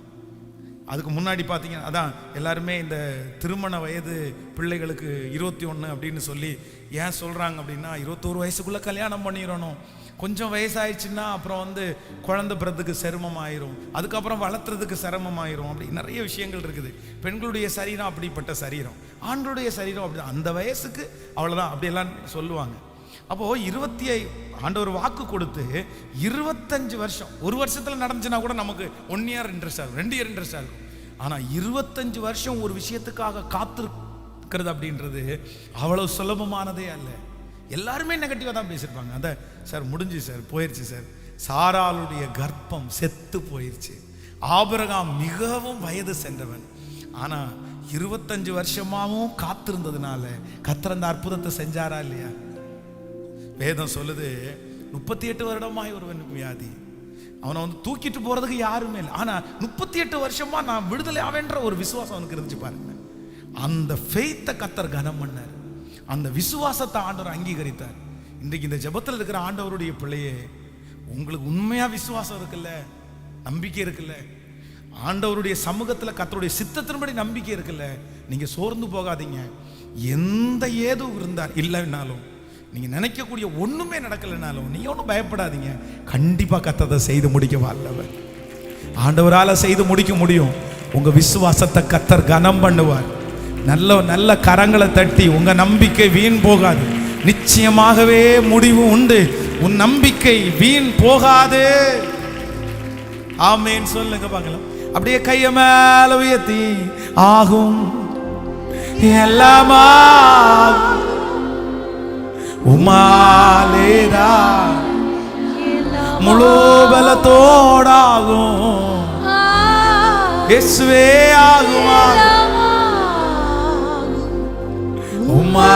அதுக்கு முன்னாடி பார்த்தீங்கன்னா அதான் எல்லாருமே இந்த திருமண வயது பிள்ளைகளுக்கு 21 அப்படின்னு சொல்லி ஏன் சொல்கிறாங்க அப்படின்னா 21 வயசுக்குள்ளே கல்யாணம் பண்ணிடணும். கொஞ்சம் வயசாயிடுச்சுன்னா அப்புறம் குழந்தை பிறதுக்கு சிரமம் ஆயிரும், அதுக்கப்புறம் வளர்த்துறதுக்கு சிரமம் ஆயிரும். அப்படி நிறைய விஷயங்கள் இருக்குது. பெண்களுடைய சரீரம் அப்படிப்பட்ட சரீரம், ஆண்களுடைய சரீரம் அப்படி அந்த வயசுக்கு அவ்வளோதான் அப்படியெல்லாம் சொல்லுவாங்க. அப்போது 25 ஆண்டவர் வாக்கு கொடுத்து 25 வருஷம், ஒரு வருஷத்தில் நடந்துச்சுன்னா கூட நமக்கு 1 year இன்ட்ரெஸ்ட் ஆகும், 2 year இன்ட்ரெஸ்ட் ஆகும். ஆனால் 25 வருஷம் ஒரு விஷயத்துக்காக காத்திருக்கிறது அப்படின்றது அவ்வளவு சுலபமானதே அல்ல. எல்லாருமே நெகட்டிவாக தான் பேசியிருப்பாங்க. அந்த சார் முடிஞ்சு சார் போயிடுச்சு சார் சாராளுடைய கர்ப்பம் செத்து போயிடுச்சு. ஆபிரகாம் மிகவும் வயது சென்றவன். ஆனா 25 வருஷமாவும் காத்திருந்ததுனால கர்த்தர் அந்த அற்புதத்தை செஞ்சாரா இல்லையா? வேதம் சொல்லுது 38 வருடமாய் ஒருவன் வியாதி, அவனை வந்து தூக்கிட்டு போறதுக்கு யாருமே இல்லை. ஆனா 38 வருஷமா நான் விடுதலை ஆவேன்ற ஒரு விசுவாசம் அவனுக்கு இருந்துச்சு பாருங்க. அந்த ஃபெய்த்தை கர்த்தர் கனம் பண்ணார், அந்த விசுவாசத்தை ஆண்டவர் அங்கீகரித்தார். இன்றைக்கு இந்த ஜெபத்தில் இருக்கிற ஆண்டவருடைய பிள்ளையே, உங்களுக்கு உண்மையா விசுவாசம் இருக்குல்ல, நம்பிக்கை இருக்குல்ல, ஆண்டவருடைய சமூகத்தில் கர்த்தருடைய சித்தத்தின்படி நம்பிக்கை இருக்குல்ல, நீங்க சோர்ந்து போகாதீங்க. எந்த ஏதும் இருந்தார் இல்லைன்னாலும், நீங்க நினைக்கக்கூடிய ஒண்ணுமே நடக்கலைனாலும் நீங்க ஒன்றும் பயப்படாதீங்க. கண்டிப்பா கர்த்தர் செய்து முடிக்க வல்லவர். ஆண்டவரால செய்து முடிக்க முடியும். உங்க விசுவாசத்தை கர்த்தர் கனம் பண்ணுவார். நல்ல நல்ல கரங்களை தட்டி, உங்க நம்பிக்கை வீண் போகாது, நிச்சயமாகவே முடிவு உண்டு. உன் நம்பிக்கை வீண் போகாது. ஆமென் சொல்லுங்க பார்க்கலாம். அப்படியே கைய மேல உயர்த்தி, ஆகும் எல்லாமா உமாலேதா முழு பலத்தோடாகும் இயேசுவே ஆகுமா உமா.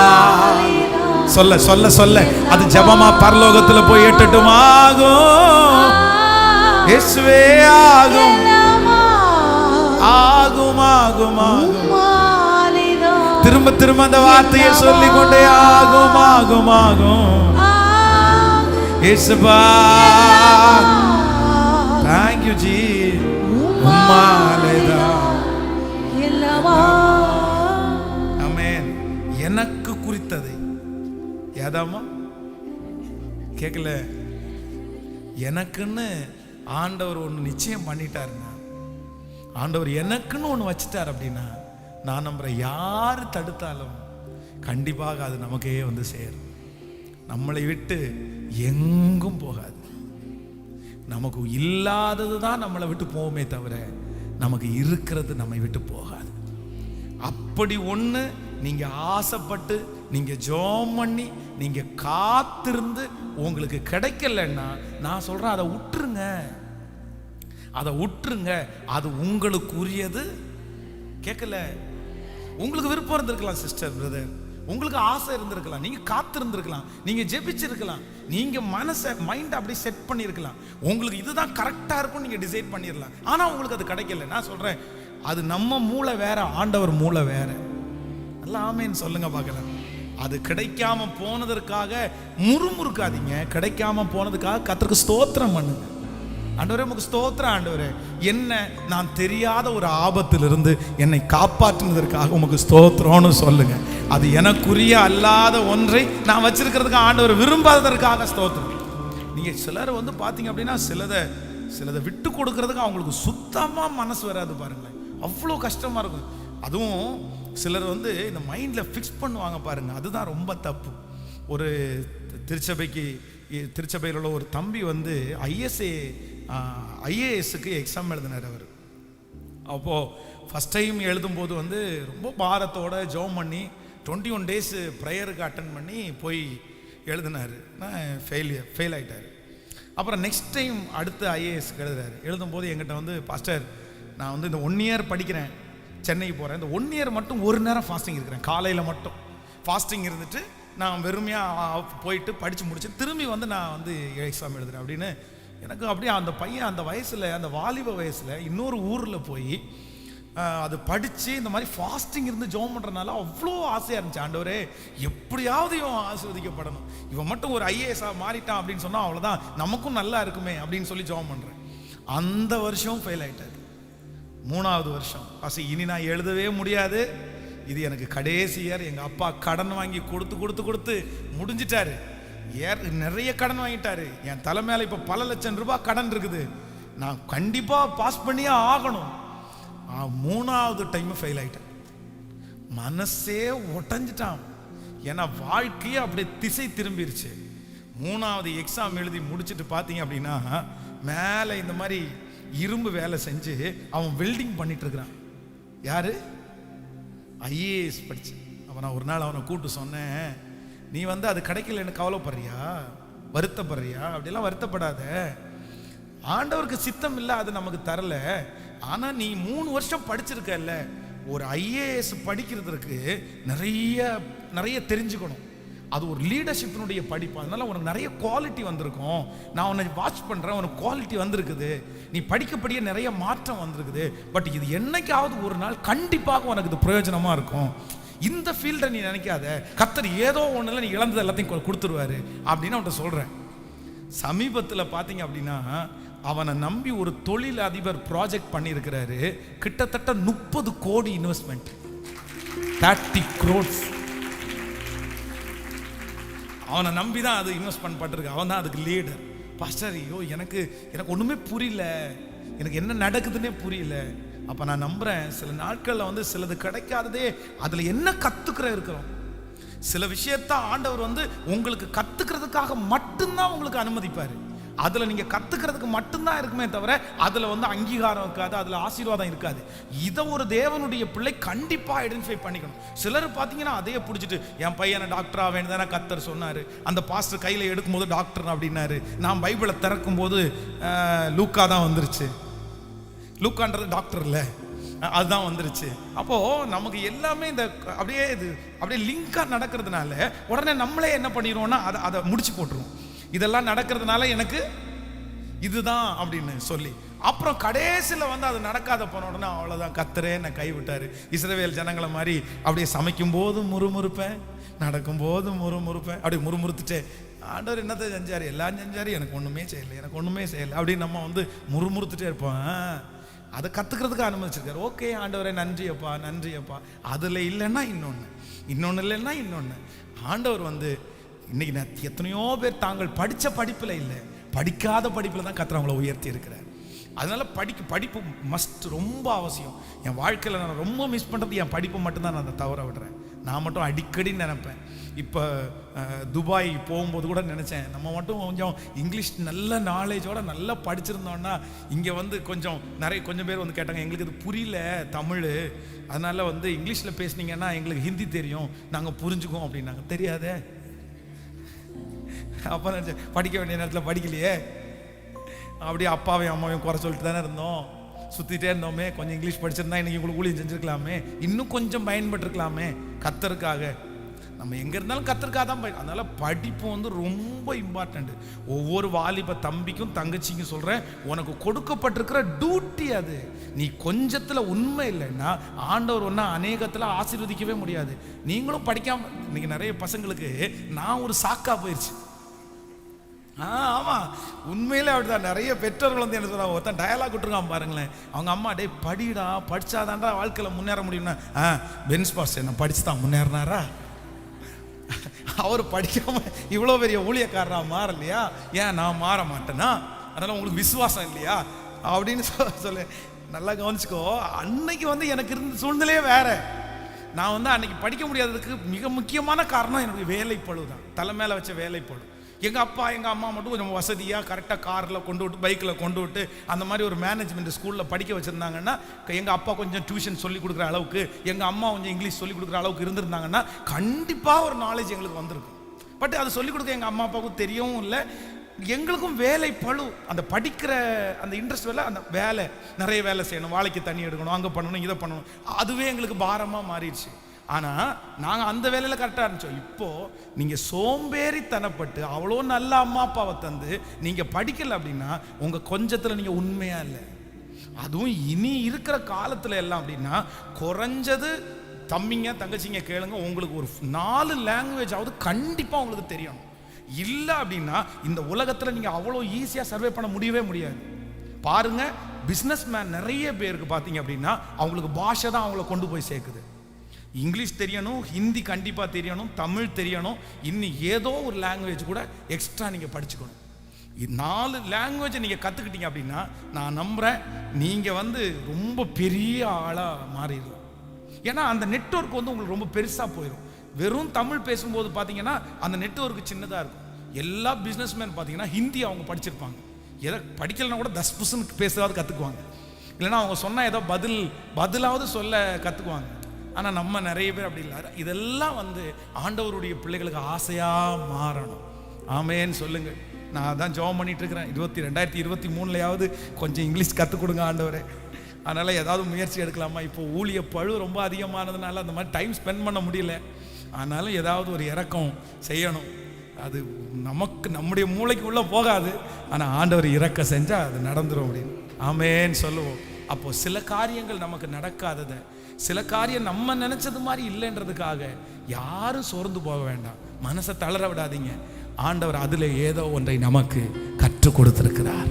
சொல்ல சொல்ல சொல்ல அது ஜெபமா பரலோகத்துல போய் எட்டட்டுமாகும். இயேசுவே ஆகும் ஆகும் ஆகும் ஆகும். திரும்ப திரும்ப அந்த வார்த்தையை சொல்லிக் கொண்டே ஆகும் ஆகும் ஆகும். இயேசுவா thank you ஜி. உம்மாலேதா ஆமென். எனக்கு குறித்ததை ஏதாமா கேட்கல, எனக்குன்னு ஆண்டவர் ஒன்று நிச்சயம் பண்ணிட்டாருன்னா, ஆண்டவர் எனக்குன்னு ஒன்று வச்சுட்டார் அப்படின்னா, நான் நம்புற யார் தடுத்தாலும் கண்டிப்பாக அது நமக்கே வந்து சேரும். நம்மளை விட்டு எங்கும் போகாது. நமக்கு இல்லாதது தான் நம்மளை விட்டு போகுமே தவிர, நமக்கு இருக்கிறது நம்மை விட்டு போகாது. அப்படி ஒன்று நீங்க ஆசைப்பட்டு, நீங்க ஜெபம் பண்ணி, நீங்க காத்திருந்து உங்களுக்கு கிடைக்கலன்னா, நான் சொல்றேன் அதை விட்டுருங்க, அதை விட்டுருங்க. அது உங்களுக்கு உரியது. கேட்கல, உங்களுக்கு விருப்பம் இருந்திருக்கலாம் சிஸ்டர், பிரதர், உங்களுக்கு ஆசை இருந்திருக்கலாம், நீங்க காத்திருந்திருக்கலாம், நீங்க ஜெபிச்சிருக்கலாம், நீங்க மைண்ட் அப்படி செட் பண்ணியிருக்கலாம், உங்களுக்கு இதுதான் கரெக்டா இருக்கும் நீங்க டிசைட் பண்ணிடலாம். ஆனா உங்களுக்கு அது கிடைக்கல. நான் சொல்றேன், அது நம்ம மூளை வேற, ஆண்டவர் மூளை வேற. நல்லா ஆமேன்னு சொல்லுங்க பார்க்கலாம். அது கிடைக்காம போனதற்காக முறுமுறுக்காதீங்க, கிடைக்காம போனதுக்காக கர்த்தருக்கு ஸ்தோத்திரம் பண்ணுங்க. ஆண்டவரே உமக்கு ஸ்தோத்திரம் ஆண்டவரே, என்ன நான் தெரியாத ஒரு ஆபத்திலிருந்து என்னை காப்பாற்றினதற்காக உமக்கு ஸ்தோத்திரம்னு சொல்லுங்க. அது எனக்குரிய அல்லாத ஒன்றை நான் வச்சிருக்கிறதுக்கு ஆண்டவர் விரும்பாததற்காக ஸ்தோத்திரம். நீங்க சிலர் வந்து பாத்தீங்க அப்படின்னா சிலதை விட்டு கொடுக்கறதுக்கு அவங்களுக்கு சுத்தமா மனசு வராது பாருங்களேன், அவ்வளோ கஷ்டமா இருக்கும். அதுவும் சிலர் வந்து இந்த மைண்ட்ல ஃபிக்ஸ் பண்ணுவாங்க பாருங்க, அதுதான் ரொம்ப தப்பு. ஒரு திருச்சபையில் உள்ள ஒரு தம்பி வந்து ஐஏஎஸ்க்கு எக்ஸாம் எழுதினார். அவர் அப்போது ஃபஸ்ட் டைம் எழுதும்போது வந்து ரொம்ப பாரத்தோட ஜெபம் பண்ணி 21 days ப்ரேயருக்கு அட்டன் பண்ணி போய் எழுதினார். ஃபெயில் ஆகிட்டார். அப்புறம் நெக்ஸ்ட் டைம் அடுத்து ஐஏஎஸ்க்கு எழுதும்போது எங்கிட்ட வந்து, பாஸ்டர் நான் வந்து இந்த 1 year படிக்கிறேன், சென்னைக்கு போகிறேன், இந்த 1 year மட்டும் ஒரு நேரம் ஃபாஸ்டிங் இருக்கிறேன், காலையில் மட்டும் ஃபாஸ்டிங் இருந்துட்டு நான் வெறுமையாக போயிட்டு படித்து முடிச்சு திரும்பி வந்து நான் வந்து எக்ஸாம் எழுதுறேன் அப்படின்னு. எனக்கு அப்படியே அந்த பையன் அந்த வயசில், அந்த வாலிப வயசில் இன்னொரு ஊரில் போய் அது படித்து இந்த மாதிரி ஃபாஸ்டிங் இருந்து ஜெபம் பண்ணுறதுனால அவ்வளோ ஆசையாக இருந்துச்சு. ஆண்டவரே எப்படியாவது இவன் ஆசீர்வதிக்கப்படணும், இவன் மட்டும் ஒரு ஐஏஎஸ்ஸாக மாறிட்டான் அப்படின்னு சொன்னால் அவ்வளோதான், நமக்கும் நல்லா இருக்குமே அப்படின்னு சொல்லி ஜெபம் பண்ணுறேன். அந்த வருஷம் ஃபெயில் ஆகிட்டார். 3வது வருஷம் இனி நான் எழுதவே முடியாது, இது எனக்கு கடைசி இயர். எங்கள் அப்பா கடன் வாங்கி கொடுத்து முடிஞ்சிட்டாரு. நிறைய கடன் வாங்கிட்டாரு. என் தலை மேலே இப்போ பல லட்சம் ரூபாய் கடன் இருக்குது. நான் கண்டிப்பாக பாஸ் பண்ணியே ஆகணும். 3வது டைம் ஃபெயில் ஆகிட்டேன். மனசே உடஞ்சிட்டான். ஏன்னா வாழ்க்கையே அப்படியே திசை திரும்பிடுச்சு. 3வது எக்ஸாம் எழுதி முடிச்சுட்டு பார்த்தீங்க அப்படின்னா, மேலே இந்த மாதிரி இரும்பு வேலை செஞ்சு அவன் வெல்டிங் பண்ணிட்டு இருக்கிறான். யாரு? ஐஏஎஸ் படிச்சு. அவன் நான் ஒரு நாள் அவனை கூப்பிட்டு சொன்னேன், நீ வந்து அது கிடைக்கலன்னு கவலைப்படுறியா, வருத்தப்படுறியா? அப்படிலாம் வருத்தப்படாத, ஆண்டவருக்கு சித்தம் இல்லை, அது நமக்கு தரல. ஆனால் நீ 3 வருஷம் படிச்சிருக்கல்ல, ஒரு ஐஏஎஸ் படிக்கிறதுக்கு நிறைய தெரிஞ்சுக்கணும். அது ஒரு லீடர்ஷிப்பினுடைய படிப்பு. அதனால உனக்கு நிறைய குவாலிட்டி வந்திருக்கும். நான் உன்னை வாட்ச் பண்ணுறேன், உனக்கு குவாலிட்டி வந்திருக்குது. நீ படிக்கப்படியே நிறைய மாற்றம் வந்திருக்குது. பட் இது என்னைக்காவது ஒரு நாள் கண்டிப்பாக உனக்கு இது பிரயோஜனமாக இருக்கும். இந்த ஃபீல்டை நீ நினைக்காத, கர்த்தர் ஏதோ ஒன்றில் நீ இழந்தது எல்லாத்தையும் கொடுத்துருவாரு அப்படின்னு அவன்கிட்ட சொல்கிறேன். சமீபத்தில் பார்த்தீங்க அப்படின்னா அவனை நம்பி ஒரு தொழில் அதிபர் ப்ராஜெக்ட் பண்ணியிருக்கிறாரு. கிட்டத்தட்ட 30 கோடி இன்வெஸ்ட்மெண்ட், 30 crores. அவனை நம்பி தான் அது இன்வெஸ்ட் பண்ணப்பட்டிருக்கு. அவன் தான் அதுக்கு லீடர். பாஸ்டர், ஐயோ எனக்கு ஒன்றுமே புரியல, எனக்கு என்ன நடக்குதுன்னே புரியல. அப்போ நான் நம்புகிறேன், சில நாட்களில் வந்து சிலது கிடைக்காததே அதில் என்ன இருக்கிறோம். சில விஷயத்த ஆண்டவர் வந்து உங்களுக்கு கற்றுக்கிறதுக்காக மட்டும்தான் உங்களுக்கு அனுமதிப்பார். அதில் நீங்கள் கற்றுக்கிறதுக்கு மட்டும்தான் இருக்குமே தவிர அதில் வந்து அங்கீகாரம் இருக்காது, அதில் ஆசீர்வாதம் இருக்காது. இதை ஒரு தேவனுடைய பிள்ளை கண்டிப்பாக ஐடென்டிஃபை பண்ணிக்கணும். சிலர் பார்த்தீங்கன்னா அதையே பிடிச்சிட்டு, என் பையனை டாக்டர் ஆவேன்னு தானே கர்த்தர் சொன்னார், அந்த பாஸ்டர் கையில் எடுக்கும்போது டாக்டர் அப்படின்னாரு. நான் பைபிளை திறக்கும் போது லூக்கா தான் வந்துருச்சு. லூக்கான்றது டாக்டர் இல்லை, அதுதான் வந்துருச்சு. அப்போது நமக்கு எல்லாமே இந்த அப்படியே லிங்காக நடக்கிறதுனால உடனே நம்மளே என்ன பண்ணிடுவோம்னா அதை முடிச்சு போட்டுருவோம். இதெல்லாம் நடக்கிறதுனால எனக்கு இதுதான் அப்படின்னு சொல்லி, அப்புறம் கடைசியில் வந்து அது நடக்காத போன உடனே அவ்வளோதான், கர்த்தரே என்னை கைவிட்டார். இஸ்ரவேல் ஜனங்களை மாதிரி அப்படியே சமைக்கும் போது முறுமுறுப்பேன், நடக்கும்போது முறுமுறுப்பேன், அப்படியே முறுமுறுத்துட்டே ஆண்டவர் என்னத்தை செஞ்சார், எல்லாம் செஞ்சார், எனக்கு ஒன்றுமே செய்யலை அப்படின்னு நம்ம வந்து முறுமுறுத்துட்டே இருப்போம். அதை கற்றுக்கிறதுக்கு அனுமதிச்சிருக்காரு. ஓகே ஆண்டவரே, நன்றியப்பா. அதில் இல்லைன்னா இன்னொன்று இல்லைன்னா இன்னொன்று. ஆண்டவர் வந்து இன்னைக்கு எத்தனையோ பேர் தாங்கள் படித்த படிப்பில் இல்லை, படிக்காத படிப்பில் தான் கர்த்தர் அவங்கள உயர்த்தி இருக்கிறார். அதனால படிப்பு மஸ்ட், ரொம்ப அவசியம். என் வாழ்க்கையில் நான் ரொம்ப மிஸ் பண்ணுறது என் படிப்பு மட்டும்தான். நான் அதை தவற விடுறேன். நான் மட்டும் அடிக்கடி நினைப்பேன். இப்போ துபாய் போகும்போது கூட நினச்சேன், நம்ம மட்டும் கொஞ்சம் இங்கிலீஷ் நல்ல நாலேஜோட நல்லா படிச்சிருந்தோன்னா, இங்கே வந்து கொஞ்சம் பேர் வந்து கேட்டாங்க, எங்களுக்கு இது புரியல தமிழ், அதனால வந்து இங்கிலீஷில் பேசுனீங்கன்னா எங்களுக்கு ஹிந்தி தெரியும், நாங்கள் புரிஞ்சுக்குவோம் அப்படின்னாங்க. தெரியாதே. அப்போ நினச்சேன், படிக்க வேண்டிய நேரத்தில் படிக்கலையே, அப்படியே அப்பாவையும் அம்மாவையும் குறை சொல்லிட்டு தானே இருந்தோம், சுற்றிட்டே இருந்தோமே. கொஞ்சம் இங்கிலீஷ் படிச்சிருந்தா இன்றைக்கி உங்களுக்கு ஊழியம் செஞ்சுருக்கலாமே, இன்னும் கொஞ்சம் பயன்பட்டுருக்கலாமே. கர்த்தருக்காக நம்ம எங்கே இருந்தாலும் கர்த்தருக்காக தான் அதனால் படிப்பு வந்து ரொம்ப இம்பார்ட்டண்ட். ஒவ்வொரு வாலிப தம்பிக்கும் தங்கச்சிக்கும் சொல்கிறேன், உனக்கு கொடுக்கப்பட்டிருக்கிற டியூட்டி அது. நீ கொஞ்சத்தில் உண்மை இல்லைன்னா ஆண்டவர் ஒன்றா அநேகத்தில் ஆசீர்வதிக்கவே முடியாது. நீங்களும் படிக்காமல் இன்றைக்கி நிறைய பசங்களுக்கு நான் ஒரு சாக்கா போயிடுச்சு. ஆமாம், உண்மையிலே அப்படிதான். நிறைய பெற்றோர்கள் வந்து என்ன சொல்கிறாங்க, ஒருத்தன் டயலாக் விட்டுருக்கான் பாருங்களேன், அவங்க அம்மா டே படிடா, படித்தாதான்டா வாழ்க்கையில் முன்னேற முடியும்னா, பென்ஸ் பாஸ் என்ன படிச்சு தான் முன்னேறினாரா? அவர் படிக்காம இவ்வளோ பெரிய ஊழியக்காரனா மாறலையா? ஏன் நான் மாற மாட்டேன்னா? அதனால் உங்களுக்கு விசுவாசம் இல்லையா அப்படின்னு சொல்ல. நல்லா கவனிச்சுக்கோ, அன்னைக்கு வந்து எனக்கு இருந்த சூழ்நிலையே வேற. நான் வந்து அன்னைக்கு படிக்க முடியாததுக்கு மிக முக்கியமான காரணம் என்னுடைய வேலைப்பழு தான். தலை மேலே வச்ச வேலைப்பழு. எங்கள் அப்பா எங்கள் அம்மா மட்டும் கொஞ்சம் வசதியாக கரெக்டாக காரில் கொண்டு விட்டு, பைக்கில் கொண்டு விட்டு, அந்த மாதிரி ஒரு மேனேஜ்மெண்ட் ஸ்கூலில் படிக்க வச்சுருந்தாங்கன்னா, எங்கள் அப்பா கொஞ்சம் டியூஷன் சொல்லி கொடுக்குற அளவுக்கு, எங்கள் அம்மா கொஞ்சம் இங்கிலீஷ் சொல்லி கொடுக்குற அளவுக்கு இருந்திருந்தாங்கன்னா கண்டிப்பாக ஒரு நாலேஜ் எங்களுக்கு வந்திருக்கும். பட் அது சொல்லிக் கொடுக்க எங்கள் அம்மா அப்பாவுக்கும் தெரியவும் இல்லை. எங்களுக்கும் வேலை பழு, அந்த படிக்கிற அந்த இன்ட்ரெஸ்ட் வேலை, அந்த வேலை, நிறைய வேலை செய்யணும், வாழைக்கு தண்ணி எடுக்கணும், அங்கே பண்ணணும், இதை பண்ணணும், அதுவே எங்களுக்கு பாரமாக மாறிடுச்சு. ஆனால் நாங்கள் அந்த வேலையில் கரெக்டாக இருந்துச்சோம். இப்போது நீங்கள் சோம்பேறித்தனப்பட்டு அவ்வளோ நல்ல அம்மா அப்பாவை தந்து நீங்கள் படிக்கலை அப்படின்னா உங்கள் கொஞ்சத்தில் நீங்கள் உண்மையாக இல்லை. அதுவும் இனி இருக்கிற காலத்தில் எல்லாம் அப்படின்னா குறைஞ்சது தம்பிங்க தங்கச்சிங்க கேளுங்க, உங்களுக்கு ஒரு 4 லாங்குவேஜ் ஆகுது கண்டிப்பாக உங்களுக்கு தெரியணும். இல்லை அப்படின்னா இந்த உலகத்தில் நீங்கள் அவ்வளோ ஈஸியாக சர்வே பண்ண முடியவே முடியாது. பாருங்கள், பிஸ்னஸ் மேன் நிறைய பேருக்கு பார்த்தீங்க அப்படின்னா அவங்களுக்கு பாஷை தான் அவங்கள கொண்டு போய் சேர்க்குது. இங்கிலீஷ் தெரியணும், ஹிந்தி கண்டிப்பாக தெரியணும், தமிழ் தெரியணும், இன்னும் ஏதோ ஒரு லாங்குவேஜ் கூட எக்ஸ்ட்ரா நீங்கள் படிச்சுக்கணும். 4 லாங்குவேஜை நீங்கள் கற்றுக்கிட்டீங்க அப்படின்னா நான் நம்புகிறேன் நீங்கள் வந்து ரொம்ப பெரிய ஆளாக மாறிடலாம். ஏன்னா அந்த நெட்வொர்க் வந்து உங்களுக்கு ரொம்ப பெருசாக போயிடும். வெறும் தமிழ் பேசும்போது பார்த்தீங்கன்னா அந்த நெட்வொர்க் சின்னதாக இருக்கும். எல்லா பிஸ்னஸ்மேன் பார்த்தீங்கன்னா ஹிந்தி அவங்க படிச்சிருப்பாங்க. எதை படிக்கலைன்னா கூட 10% பேசுறதாவது கற்றுக்குவாங்க. இல்லைன்னா அவங்க சொன்னால் ஏதோ பதிலாவது சொல்ல கற்றுக்குவாங்க. ஆனால் நம்ம நிறைய பேர் அப்படி இல்லை. இதெல்லாம் வந்து ஆண்டவருடைய பிள்ளைகளுக்கு ஆசையாக மாறணும். ஆமேன்னு சொல்லுங்கள். நான் தான் ஜெபம் பண்ணிட்டு இருக்கிறேன். 2023 கொஞ்சம் இங்கிலீஷ் கற்றுக் கொடுங்க ஆண்டவரே. அதனால் ஏதாவது முயற்சி எடுக்கலாமா? இப்போ ஊழிய பழு ரொம்ப அதிகமானதுனால அந்த மாதிரி டைம் ஸ்பெண்ட் பண்ண முடியல. ஆனாலும் ஏதாவது ஒரு இறக்கம் செய்யணும். அது நமக்கு நம்முடைய மூளைக்கு உள்ளே போகாது, ஆனால் ஆண்டவர் இறக்க செஞ்சால் அது நடந்துடும் அப்படின்னு ஆமேன்னு சொல்லுவோம். அப்போது சில காரியங்கள் நமக்கு நடக்காததை, சில காரியம் நம்ம நினச்சது மாதிரி இல்லைன்றதுக்காக யாரும் சோர்ந்து போக வேண்டாம், மனசை தளர விடாதீங்க. ஆண்டவர் அதில் ஏதோ ஒன்றை நமக்கு கற்றுக் கொடுத்துருக்கிறார்,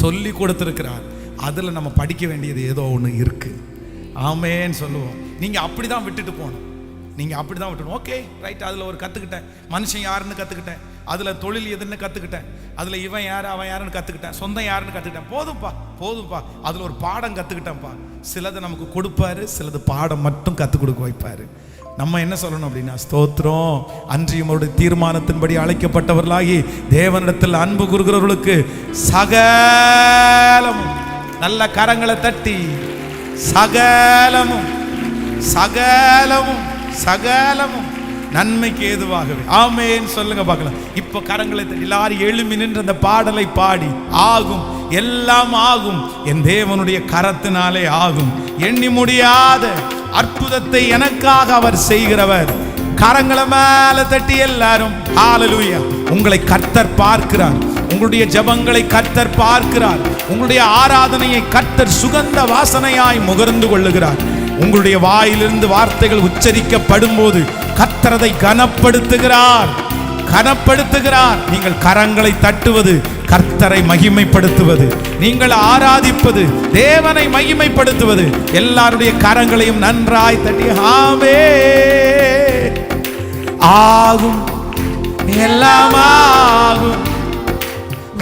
சொல்லி கொடுத்துருக்கிறார். அதில் நம்ம படிக்க வேண்டியது ஏதோ ஒன்று இருக்குது. ஆமேன்னு சொல்லுவோம். நீங்கள் அப்படி தான் விட்டுட்டு போகணும். நீங்கள் அப்படி தான் விட்டுணும். ஓகே ரைட், அதில் ஒரு கற்றுக்கிட்டேன், மனுஷன் யாருன்னு கற்றுக்கிட்டேன், அதில் தொழில் எதுன்னு கற்றுக்கிட்டேன், அதில் இவன் யார் அவன் யாருன்னு கற்றுக்கிட்டேன், சொந்தம் யாருன்னு கற்றுக்கிட்டேன். போதும்ப்பா, அதில் ஒரு பாடம் கற்றுக்கிட்டேன்ப்பா. சிலதை நமக்கு கொடுப்பாரு, சிலது பாடம் மட்டும் கற்றுக் கொடுக்க வைப்பார். நம்ம என்ன சொல்லணும் அப்படின்னா, ஸ்தோத்திரம். அன்றியும் அவருடைய தீர்மானத்தின்படி அழைக்கப்பட்டவர்களாகி தேவனிடத்தில் அன்பு கூறுகிறவர்களுக்கு சகலமும், நல்ல கரங்களை தட்டி சகலமும் சகலமும் சகலமும் நன்மைக்கு ஏதுவாகவே ஆமேன்னு சொல்லுங்க பார்க்கலாம். இப்போ கரங்களை தட்டி எல்லாரும் எழும்பி நின்று அந்த பாடலை பாடி, ஆகும் எல்லாம் ஆகும், என் தேவனுடைய கரத்தினாலே ஆகும், எண்ணி முடியாத அற்புதத்தை எனக்காக அவர் செய்கிறவர். கரங்களை மேல தட்டி எல்லாரும் ஹல்லேலூயா. உங்களை கர்த்தர் பார்க்கிறார், உங்களுடைய ஜெபங்களை கர்த்தர் பார்க்கிறார், உங்களுடைய ஆராதனையை கர்த்தர் சுகந்த வாசனையாய் முகர்ந்து கொள்ளுகிறார். உங்களுடைய வாயிலிருந்து வார்த்தைகள் உச்சரிக்கப்படும் போது கர்த்தரை கனப்படுத்துகிறார். நீங்கள் கரங்களை தட்டுவது கர்த்தரை மகிமைப்படுத்துவது, நீங்கள் ஆராதிப்பது தேவனை மகிமைப்படுத்துவது. எல்லாருடைய கரங்களையும் நன்றாய் தட்டி ஆமே. ஆகும் எல்லாம் ஆகும்,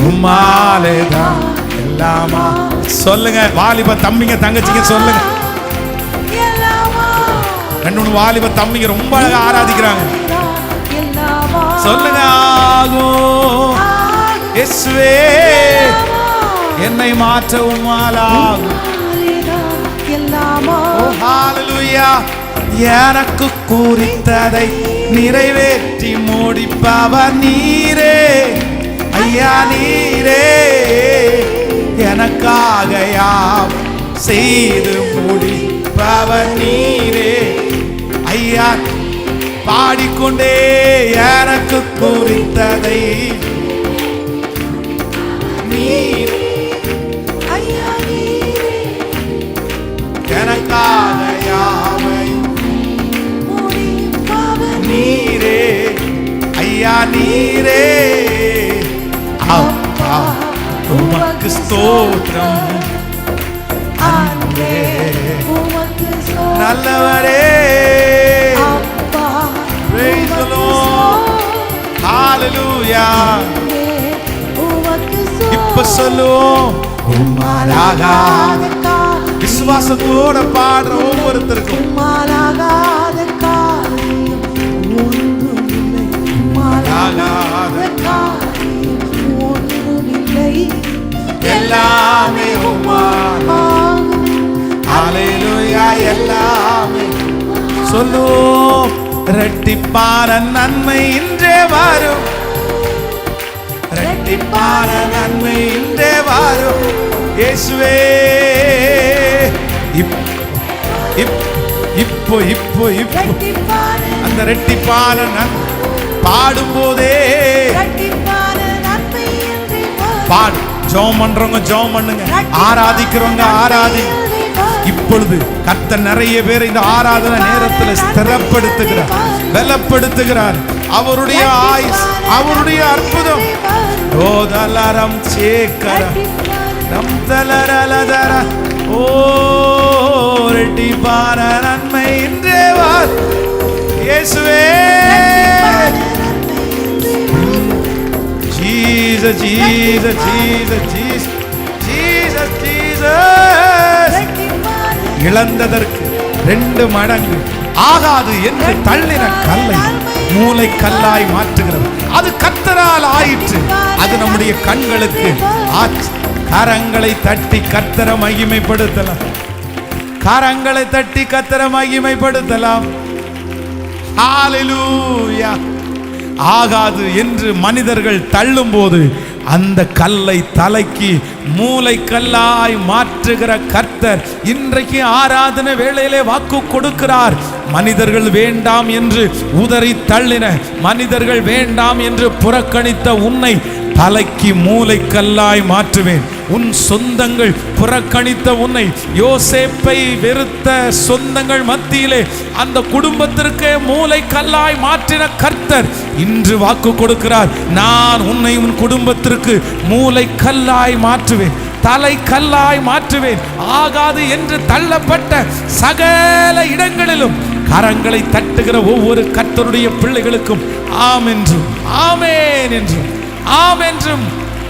உம்மாலேதான் எல்லாமா. சொல்லுங்க வாலிப தம்பிங்க தங்கச்சிங்க சொல்லுங்க. 2 வாலிப தம்பிங்க ரொம்ப அழகா ஆராதிக்கிறாங்க. சொல்லுங்க ஆகும் இயேசுவே, என்னை மாற்றவும் ஆகும். ஓ ஹல்லேலூயா. எனக்கு குறித்ததை நிறைவேற்றி முடிப்பவர் நீரே ஐயா, நீரே எனக்காக யாம் செய்து முடிப்பவர் நீரே ஐயா. பாடிக்கொண்டே எனக்கு குறித்ததை நீர் ஐயா, நீரே எனக்காக யாவை முடிப்பவர் நீரே ஐயா, நீரே அப்பா உமக்கு ஸ்தோத்திரம். அன்பே நல்லவரே, praise the Lord, hallelujah. இப்ப சொல்லுவோம், விசுவாசத்தோட பாடுற ஒவ்வொருத்தருக்கும் எல்லாமே ஹல்லேலூயா, எல்லாமே சொல்லுவோம். இரட்டிப்பான நன்மை இன்றே வரும், இரட்டிப்பான நன்மை இன்றே வரும் இயேசுவே. இப்போ அந்த இரட்டிப்பான பாடும் போதே பாடு. ஜெபம் பண்றவங்க ஜெபம் பண்ணுங்க, ஆராதிக்கிறவங்க ஆராதி. இப்பொழுது கர்த்தர் நிறைய பேர் இந்த ஆராதனை நேரத்தில் ஸ்திரப்படுத்துகிறார், பலப்படுத்துகிறார். அவருடைய ஆயுஸ், அவருடைய அற்புதம். ஓ தலரம் சேக்கர ரம் தலரலதர ஓ இரட்டிப்பான நன்மை இன்றே வார் இயேசுவே. Jesus, Jesus, Jesus, Jesus, Jesus, Jesus. இழந்ததற்கு 2 மடங்கு ஆகாது என்று தள்ளின கல்லை மூளை கல்லாய் மாற்றுகிறது. அது கர்த்தரால் ஆயிற்று, அது நம்முடைய கண்களுக்கு ஆச்சு. கரங்களை தட்டி கர்த்தரை மகிமைப்படுத்தலாம், கரங்களை தட்டி கர்த்தரை மகிமைப்படுத்தலாம். ஹல்லேலூயா. ஆகாது என்று மனிதர்கள் தள்ளும்போது அந்த கல்லை தலைக்கு மூளை கல்லாய் மாற்றுகிற கர்த்தர் இன்றைக்கு ஆராதனை வேளையிலே வாக்கு கொடுக்கிறார். மனிதர்கள் வேண்டாம் என்று உதறி தள்ளின, மனிதர்கள் வேண்டாம் என்று புறக்கணித்த உன்னை தலைக்கு மூளைக்கல்லாய் மாற்றுவேன். உன் சொந்தங்கள் புறக்கணித்த உன்னை, யோசேப்பை வெறுத்த சொந்தங்கள் மத்தியிலே அந்த குடும்பத்திற்கு மூளைக்கல்லாய் மாற்றின கர்த்தர் இன்று வாக்கு கொடுக்கிறார். நான் உன்னை உன் குடும்பத்திற்கு மூளைக்கல்லாய் மாற்றுவேன், தலை கல்லாய் மாற்றுவேன். ஆகாது என்று தள்ளப்பட்ட சகல இடங்களிலும் கரங்களை தட்டுகிற ஒவ்வொரு கர்த்தருடைய பிள்ளைகளுக்கும் ஆம் என்றும் ஆமேன் என்றும் ஆம் என்றும்.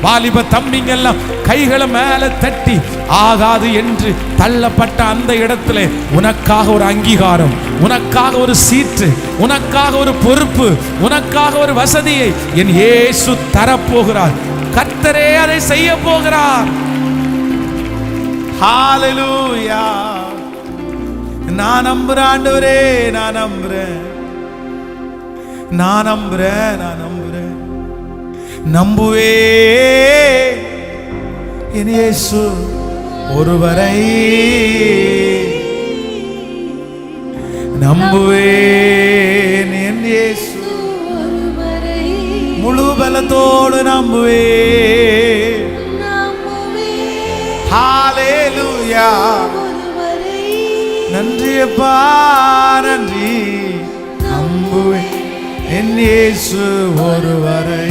வாலிப தம்பிங்கெல்லாம் கைகளை மேல தட்டி, ஆகாது என்று தள்ளப்பட்ட அந்த இடத்துல உனக்காக ஒரு அங்கீகாரம், உனக்காக ஒரு சீட்டு, உனக்காக ஒரு பொறுப்பு, உனக்காக ஒரு வசதியை என் இயேசு தரப்போகிறார். கர்த்தரே அதை செய்ய போகிறார். ஹalleluya. நான் நம்புறேன் ஆண்டவரே, நான் நம்புறேன், நான் நம்புறேன், நான் நம்புறேன், நம்புவே என் இயேசு ஒருவரை, நம்புவேன் என் இயேசு ஒருவரை, முழு பலத்தோடு நம்புவேன். ஹalleluya. நன்றி அப்பா, நன்றி. நம்புவேன் என் இயேசு ஒருவரை.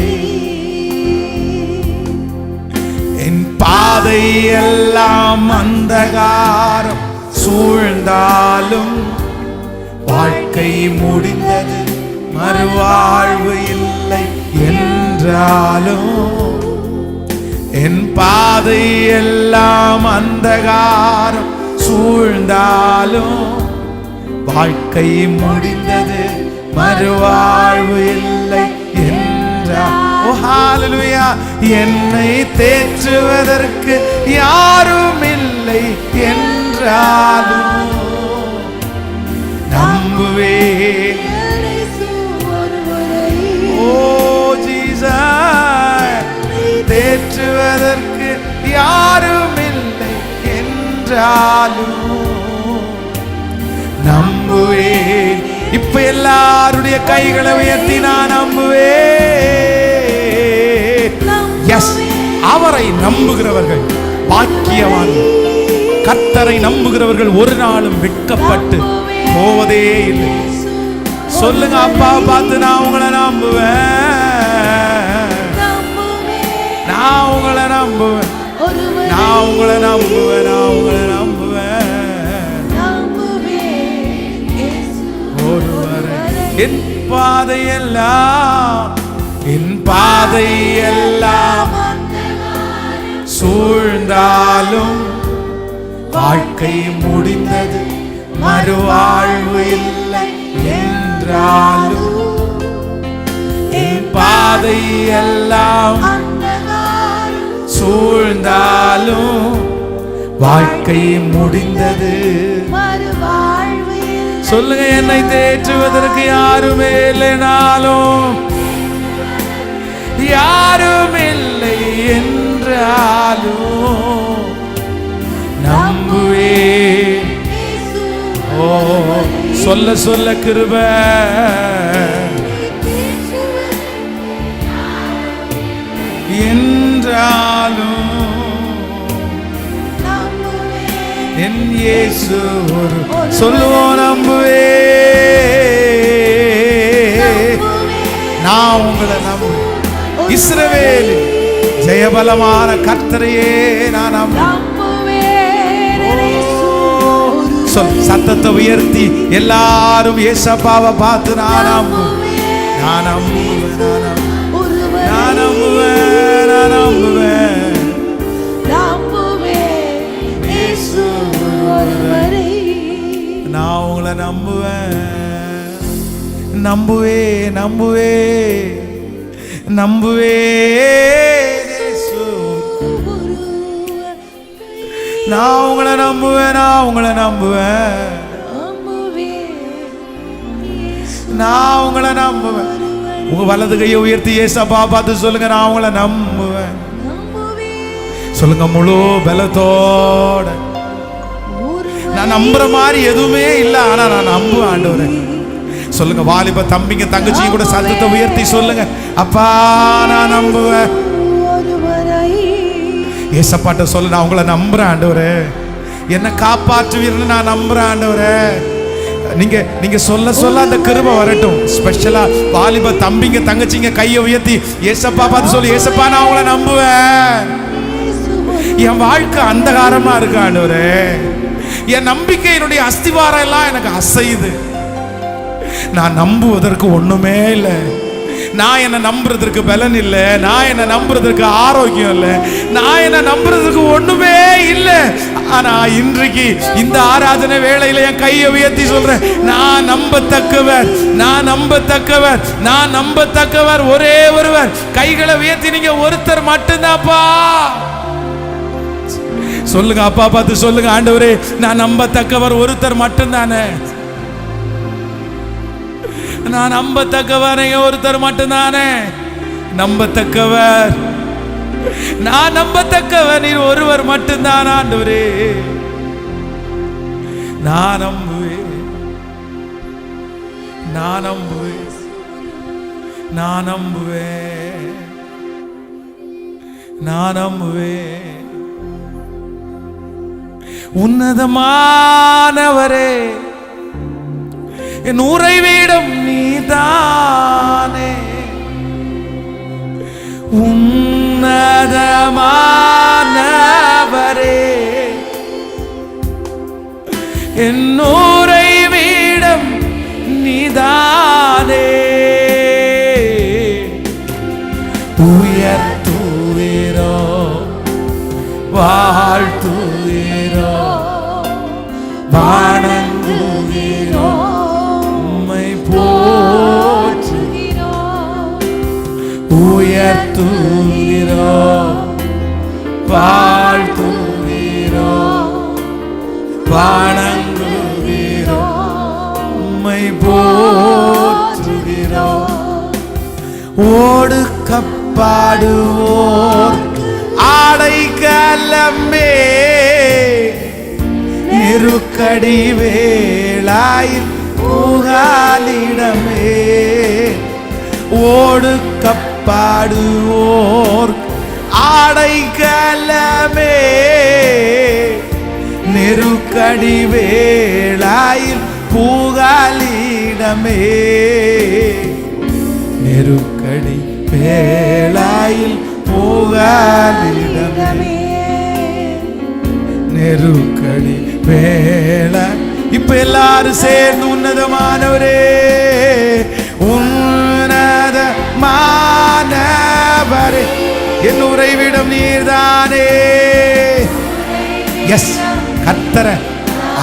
என் பாதை எல்லாம் அந்தகாரம் சூழ்ந்தாலும், வாழ்க்கை முடிந்தது மறுவாழ்வு இல்லை என்றாலும், என் பாதை எல்லாம் அந்தகாரம் சூழ்ந்தாலும், வாழ்க்கை முடிந்தது மறுவாழ்வு இல்லை என்றால், ஓ ஹalleluya. என்னை தேற்றுவதற்கு யாரும் இல்லை என்றாலும் நம்புவேன். ஓ ஜீசஸ், தேற்றுவதற்கு யாரும் இல்லை என்றாலும் நம்புவேன். இப்ப எல்லாருடைய கைகளை உயர்த்தி நான் நம்புவேன். எஸ், அவரை நம்புகிறவர்கள் பாக்கியவான். கர்த்தரை நம்புகிறவர்கள் ஒரு நாளும் வெட்கப்பட்டு போவதே இல்லை. சொல்லுங்க, அப்பா பார்த்து, நான் உங்களை நம்புவேன், நான் உங்களை நம்புவேன், நான் உங்களை நம்புவேன், நான் உங்களை நம்புவேன் ஒருவரை. என் பாதையெல்லாம், என் பாதையெல்லாம் சூழ்ந்தாலும், வாழ்க்கை முடிந்தது மறுவாழ்வு இல்லை என்றாலும், என் பாதையெல்லாம் சூழ்ந்தாலும், வாழ்க்கை முடிந்தது. சொல்லுங்க, என்னை தேற்றுவதற்கு யாருமே இல்லைனாலும், யாரும் இல்லை என்றாலும் நம்புவேன். ஓ, சொல்ல சொல்ல கிருபை. என்றாலும் என் இயேசு ஒரு, சொல்லுவோம் நம்புவேன். நான் உங்களை நம்புவேன். இஸ்ரவேல் ஜெயபலமான கர்த்தரையே நான் நம்புவேன். சொல், சத்தத்தை உயர்த்தி எல்லாரும் ஏசப்பாவை பார்த்து நான் நம்புவேன், நான் நம்புவேன், நான் நம்புவேன், நான் நம்புவேன், நான் உங்களை நம்புவேன். நம்புவே நம்புவே நம்புவே நான் உங்களை நம்புவேன், நான் உங்களை நம்புவேன், நான் உங்களை நம்புவேன். உங்க வலது கையை உயர்த்தி ஏசப்பா பார்த்து சொல்லுங்க, நான் அவங்கள நம்புவேன். சொல்லுங்க, முழு பலத்தோட. நான் நம்புற மாதிரி எதுவுமே இல்லை, ஆனா நான் நம்புவேன் ஆண்டவரே. சொல்லுங்க, வாலிப தம்பிங்க தங்கச்சிங்க கூட சத்தத்தை உயர்த்தி சொல்லுங்க, அப்பா நான் நம்புவேன். ஏசப்பாட்ட சொல்ல, நான் உங்களை நம்புறேன் ஆண்டவரே, என்ன காப்பாற்றுவீர்னு நான் நம்புறேன் ஆண்டவரே. நீங்க சொல்ல சொல்ல அந்த கிருபை வரட்டும். ஸ்பெஷலா வாலிப தம்பிங்க தங்கச்சிங்க கையை உயர்த்தி ஏசப்பா பார்த்து சொல்லி, ஏசப்பா நான் உங்களை நம்புவேன். என் வாழ்க்கை அந்தகாரமா இருக்கு ஆண்டவரே, என் நம்பிக்கையினுடைய அஸ்திவாரம் எல்லாம் எனக்கு அசையுது. நான் நம்புவதற்கு ஒண்ணுமே இல்லை. நான் என்ன நம்புறதுக்கு பலன் இல்லை, நான் என்ன நம்புறதுக்கு ஆரோக்கியம் இல்லை, நான் என்ன நம்புறதுக்கு ஒண்ணுமே இல்லை. ஆனா இன்றைக்கு இந்த ஆராதனை வேளையில என் கையை உயர்த்தி சொல்றேன், நான் நம்பத்தக்கவர், நான் நம்பத்தக்கவர், நான் நம்பத்தக்கவர் ஒரே ஒருவர். கைகளை உயர்த்தி நீங்க ஒருத்தர் மட்டும்தான்ப்பா. சொல்லுங்க, அப்பா பார்த்து சொல்லுங்க, ஆண்டவரே நான் நம்பத்தக்கவர் ஒருத்தர் மட்டும்தானே, நான் நம்பத்தக்கவர் ஒருத்தர் மட்டும்தானே. நம்பத்தக்கவர், நான் நம்பத்தக்கவர் நீர் ஒருவர் மட்டும்தான் ஆண்டவரே. நான் நம்புவேன், நான் நம்புவேன், நான் நம்புவேன், நான் நம்புவேன். உன்னதமானவரே, என் உறைவிடம் நீதானே. உன்னதமானவரே, என் உறைவிடம் நீதானே. உயர்த்துவீரோ வாழ்த்துவீரோ வணங்குவீரோ உயர்த்துவீரோ வாழ்த்துவீரோ வணங்குவீரோ உம்மை போற்றுவீரோ. ஓடுக்கப்பாடுவோர் ஆடைக்கலமே, நெருக்கடி வேளாயில் புகாலிடமே. ஓடுக்கப்பாடுவோர் ஆடைக்கலமே, நெருக்கடி வேளாயில் புகாலிடமே. நெருக்கடி வேளாயில் புகாலிடமே, நெருக்கடி வேளை. இப்ப எல்லாரும் சேர்ந்து உன்னதமானவரே, உன்னதமானவரே, என் உறைவிடம் நீர்தானே. எஸ், கர்த்தரை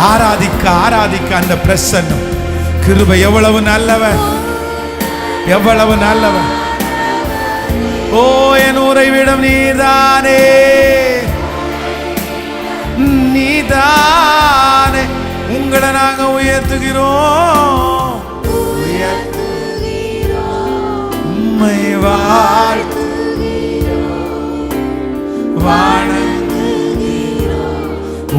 ஆராதிக்க ஆராதிக்க அந்த பிரசன்னம் கிருபை எவ்வளவு நல்லவன், எவ்வளவு நல்லவன். ஓ என் உறைவிடம் நீர்தானே, நீதானே. உங்களை நாங்க உயர்த்துகிறோம், உம்மை வாழ்த்துகிறோம், வணங்குகிறோம்,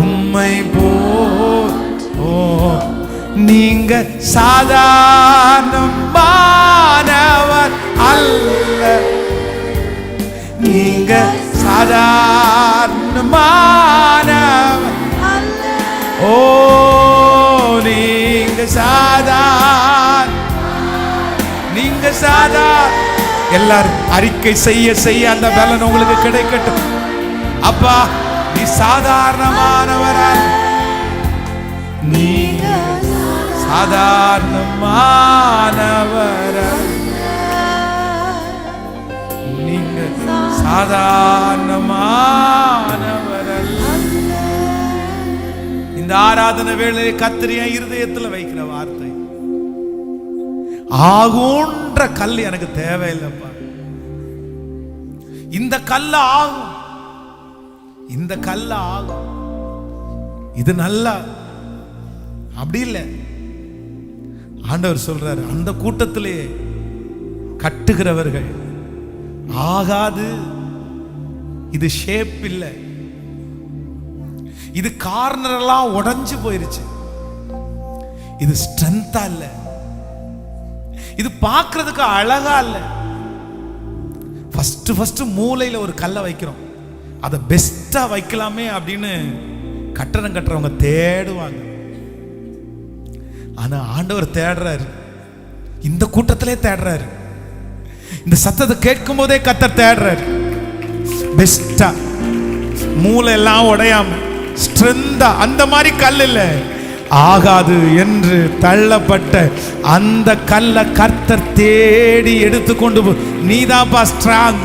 உம்மை போற்றுகிறோம். நீங்க சாதாரணமானவர் அல்ல, நீங்க சாதாரணமானவர் அல்ல. ஓ நீங்க நீங்க எல்லாரும் அறிக்கை செய்ய செய்ய அந்த பலன் உங்களுக்கு கிடைக்கட்டும். அப்பா நீ சாதாரணமானவர் அல்ல, நீங்க சாதாரணமானவர் அல்ல, நீங்க சாதாரணமானவர் அல்ல. இந்த ஆராதனை வேளையை கர்த்தர் என் இருதயத்தில் வைக்கிற வார்த்தை, ஆகுன்ற கல் எனக்கு தேவையில்லைப்பா. இந்த கல்ல ஆகும், இந்த கல்ல ஆகும், இது நல்லா அப்படி இல்லை. ஆண்டவர் சொல்றாரு, அந்த கூட்டத்திலே கட்டுகிறவர்கள் ஆகாது, இது ஷேப் இல்லை, இது கார்னர் எல்லாம் உடைஞ்சு போயிருச்சு, இது ஸ்ட்ரென்த்தா இல்ல, இது பார்க்கிறதுக்கு அழகா இல்ல. ஃபர்ஸ்ட் மூலையில ஒரு கல்லை வைக்கிறோம், அதை பெஸ்டா வைக்கலாமே அப்படின்னு கட்டடம் கட்டுறவங்க தேடுவாங்க. ஆனா ஆண்டவர் தேடுறாரு, இந்த கூட்டத்திலே தேடுறாரு, இந்த சத்தத்தை கேட்கும் போதே கர்த்தர் தேடுறாரு. பெஸ்டா, மூளை எல்லாம் உடையாம ஸ்ட்ரென்தா, அந்த மாதிரி கல் இல்ல, ஆகாது என்று தள்ளப்பட்ட அந்த கல்லை கர்த்தர் தேடி எடுத்துக்கொண்டு போ. நீதாப்பா ஸ்ட்ராங்,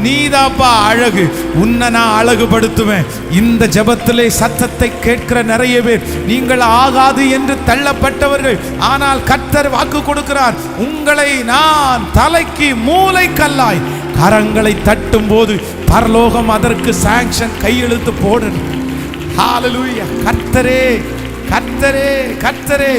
நீதாப்பா அழகு, உன்னை நான் அழகுபடுத்துவேன். இந்த ஜெபத்திலே சத்தத்தை கேட்கிற நிறைய பேர், நீங்கள் ஆகாது என்று தள்ளப்பட்டவர்கள், ஆனால் கர்த்தர் வாக்கு கொடுக்கிறார், உங்களை நான் தலைக்கு மூலை கல்லாய். கரங்களை தட்டும் போது பரலோகம் அதற்கு சாங்ஷன் கையெழுத்து போடணும். ஹalleluya. கர்த்தரே கர்த்தரே கர்த்தரே,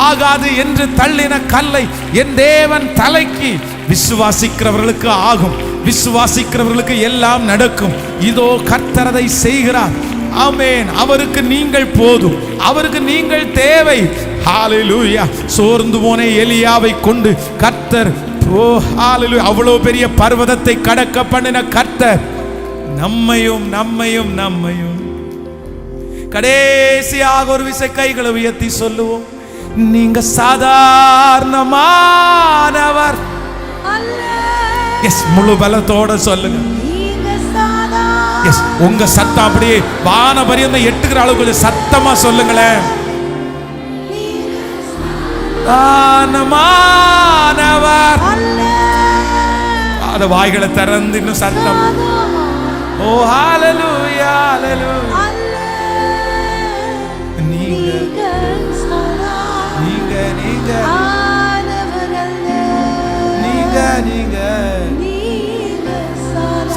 ஆகாது என்று தள்ளின கல்லை என் தேவன் தலைக்கு. விசுவாசிக்கிறவர்களுக்கு ஆகும், விசுவாசிக்கிறவர்களுக்கு எல்லாம் நடக்கும். இதோ கர்த்தர் அதை செய்கிறார். ஆமென். அவருக்கு நீங்கள் போதும், அவருக்கு நீங்கள் தேவை. ஹalleluya. சோர்ந்து போன எலியாவை கொண்டு கர்த்தர், ஓ ஹalleluya, அவ்வளவு பெரிய பர்வதத்தை கடக்க பண்ணின கர்த்தர் நம்மையும் நம்மையும் நம்மையும். கடைசியாக ஒரு விசை கைகளை உயர்த்தி சொல்லுவோம், நீங்க சாதாரணமானவர். எஸ், முழு பலத்தோட சொல்லுங்க. எஸ், உங்க சத்தம் அப்படியே வான பரியந்தம் எட்டுகிற அளவுக்கு சத்தமா சொல்லுங்களேன். சாதாரணமானவர். அத வாய்களை திறந்து இன்னும் சத்தம். ஓ ஹalleluya, ஹalleluya.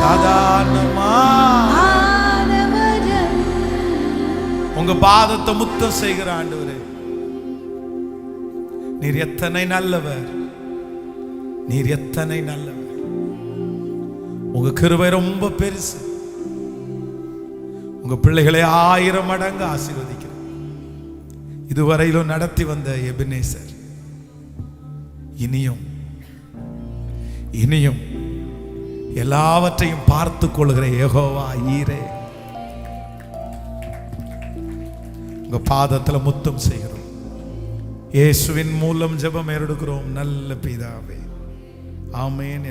சாதாரணமா உங்க பாதத்தை முத்தம் செய்கிற ஆண்டவரே, நீர் எத்தனை நல்லவர், நீர் எத்தனை நல்லவர். உங்க கிருபை ரொம்ப பெருசு. உங்க பிள்ளைகளை 1000 மடங்கு ஆசீர்வதிக்கிறேன். இதுவரையிலும் நடத்தி வந்த எபினேசர், இனியும் இனியும் எல்லாவற்றையும் பார்த்து கொள்கிற யெகோவா ஈரே, உங்க பாதத்துல முத்தம் செய்கிறோம். இயேசுவின் மூலம் ஜெபம் ஏறெடுக்கிறோம் நல்ல பிதாவே, ஆமென்.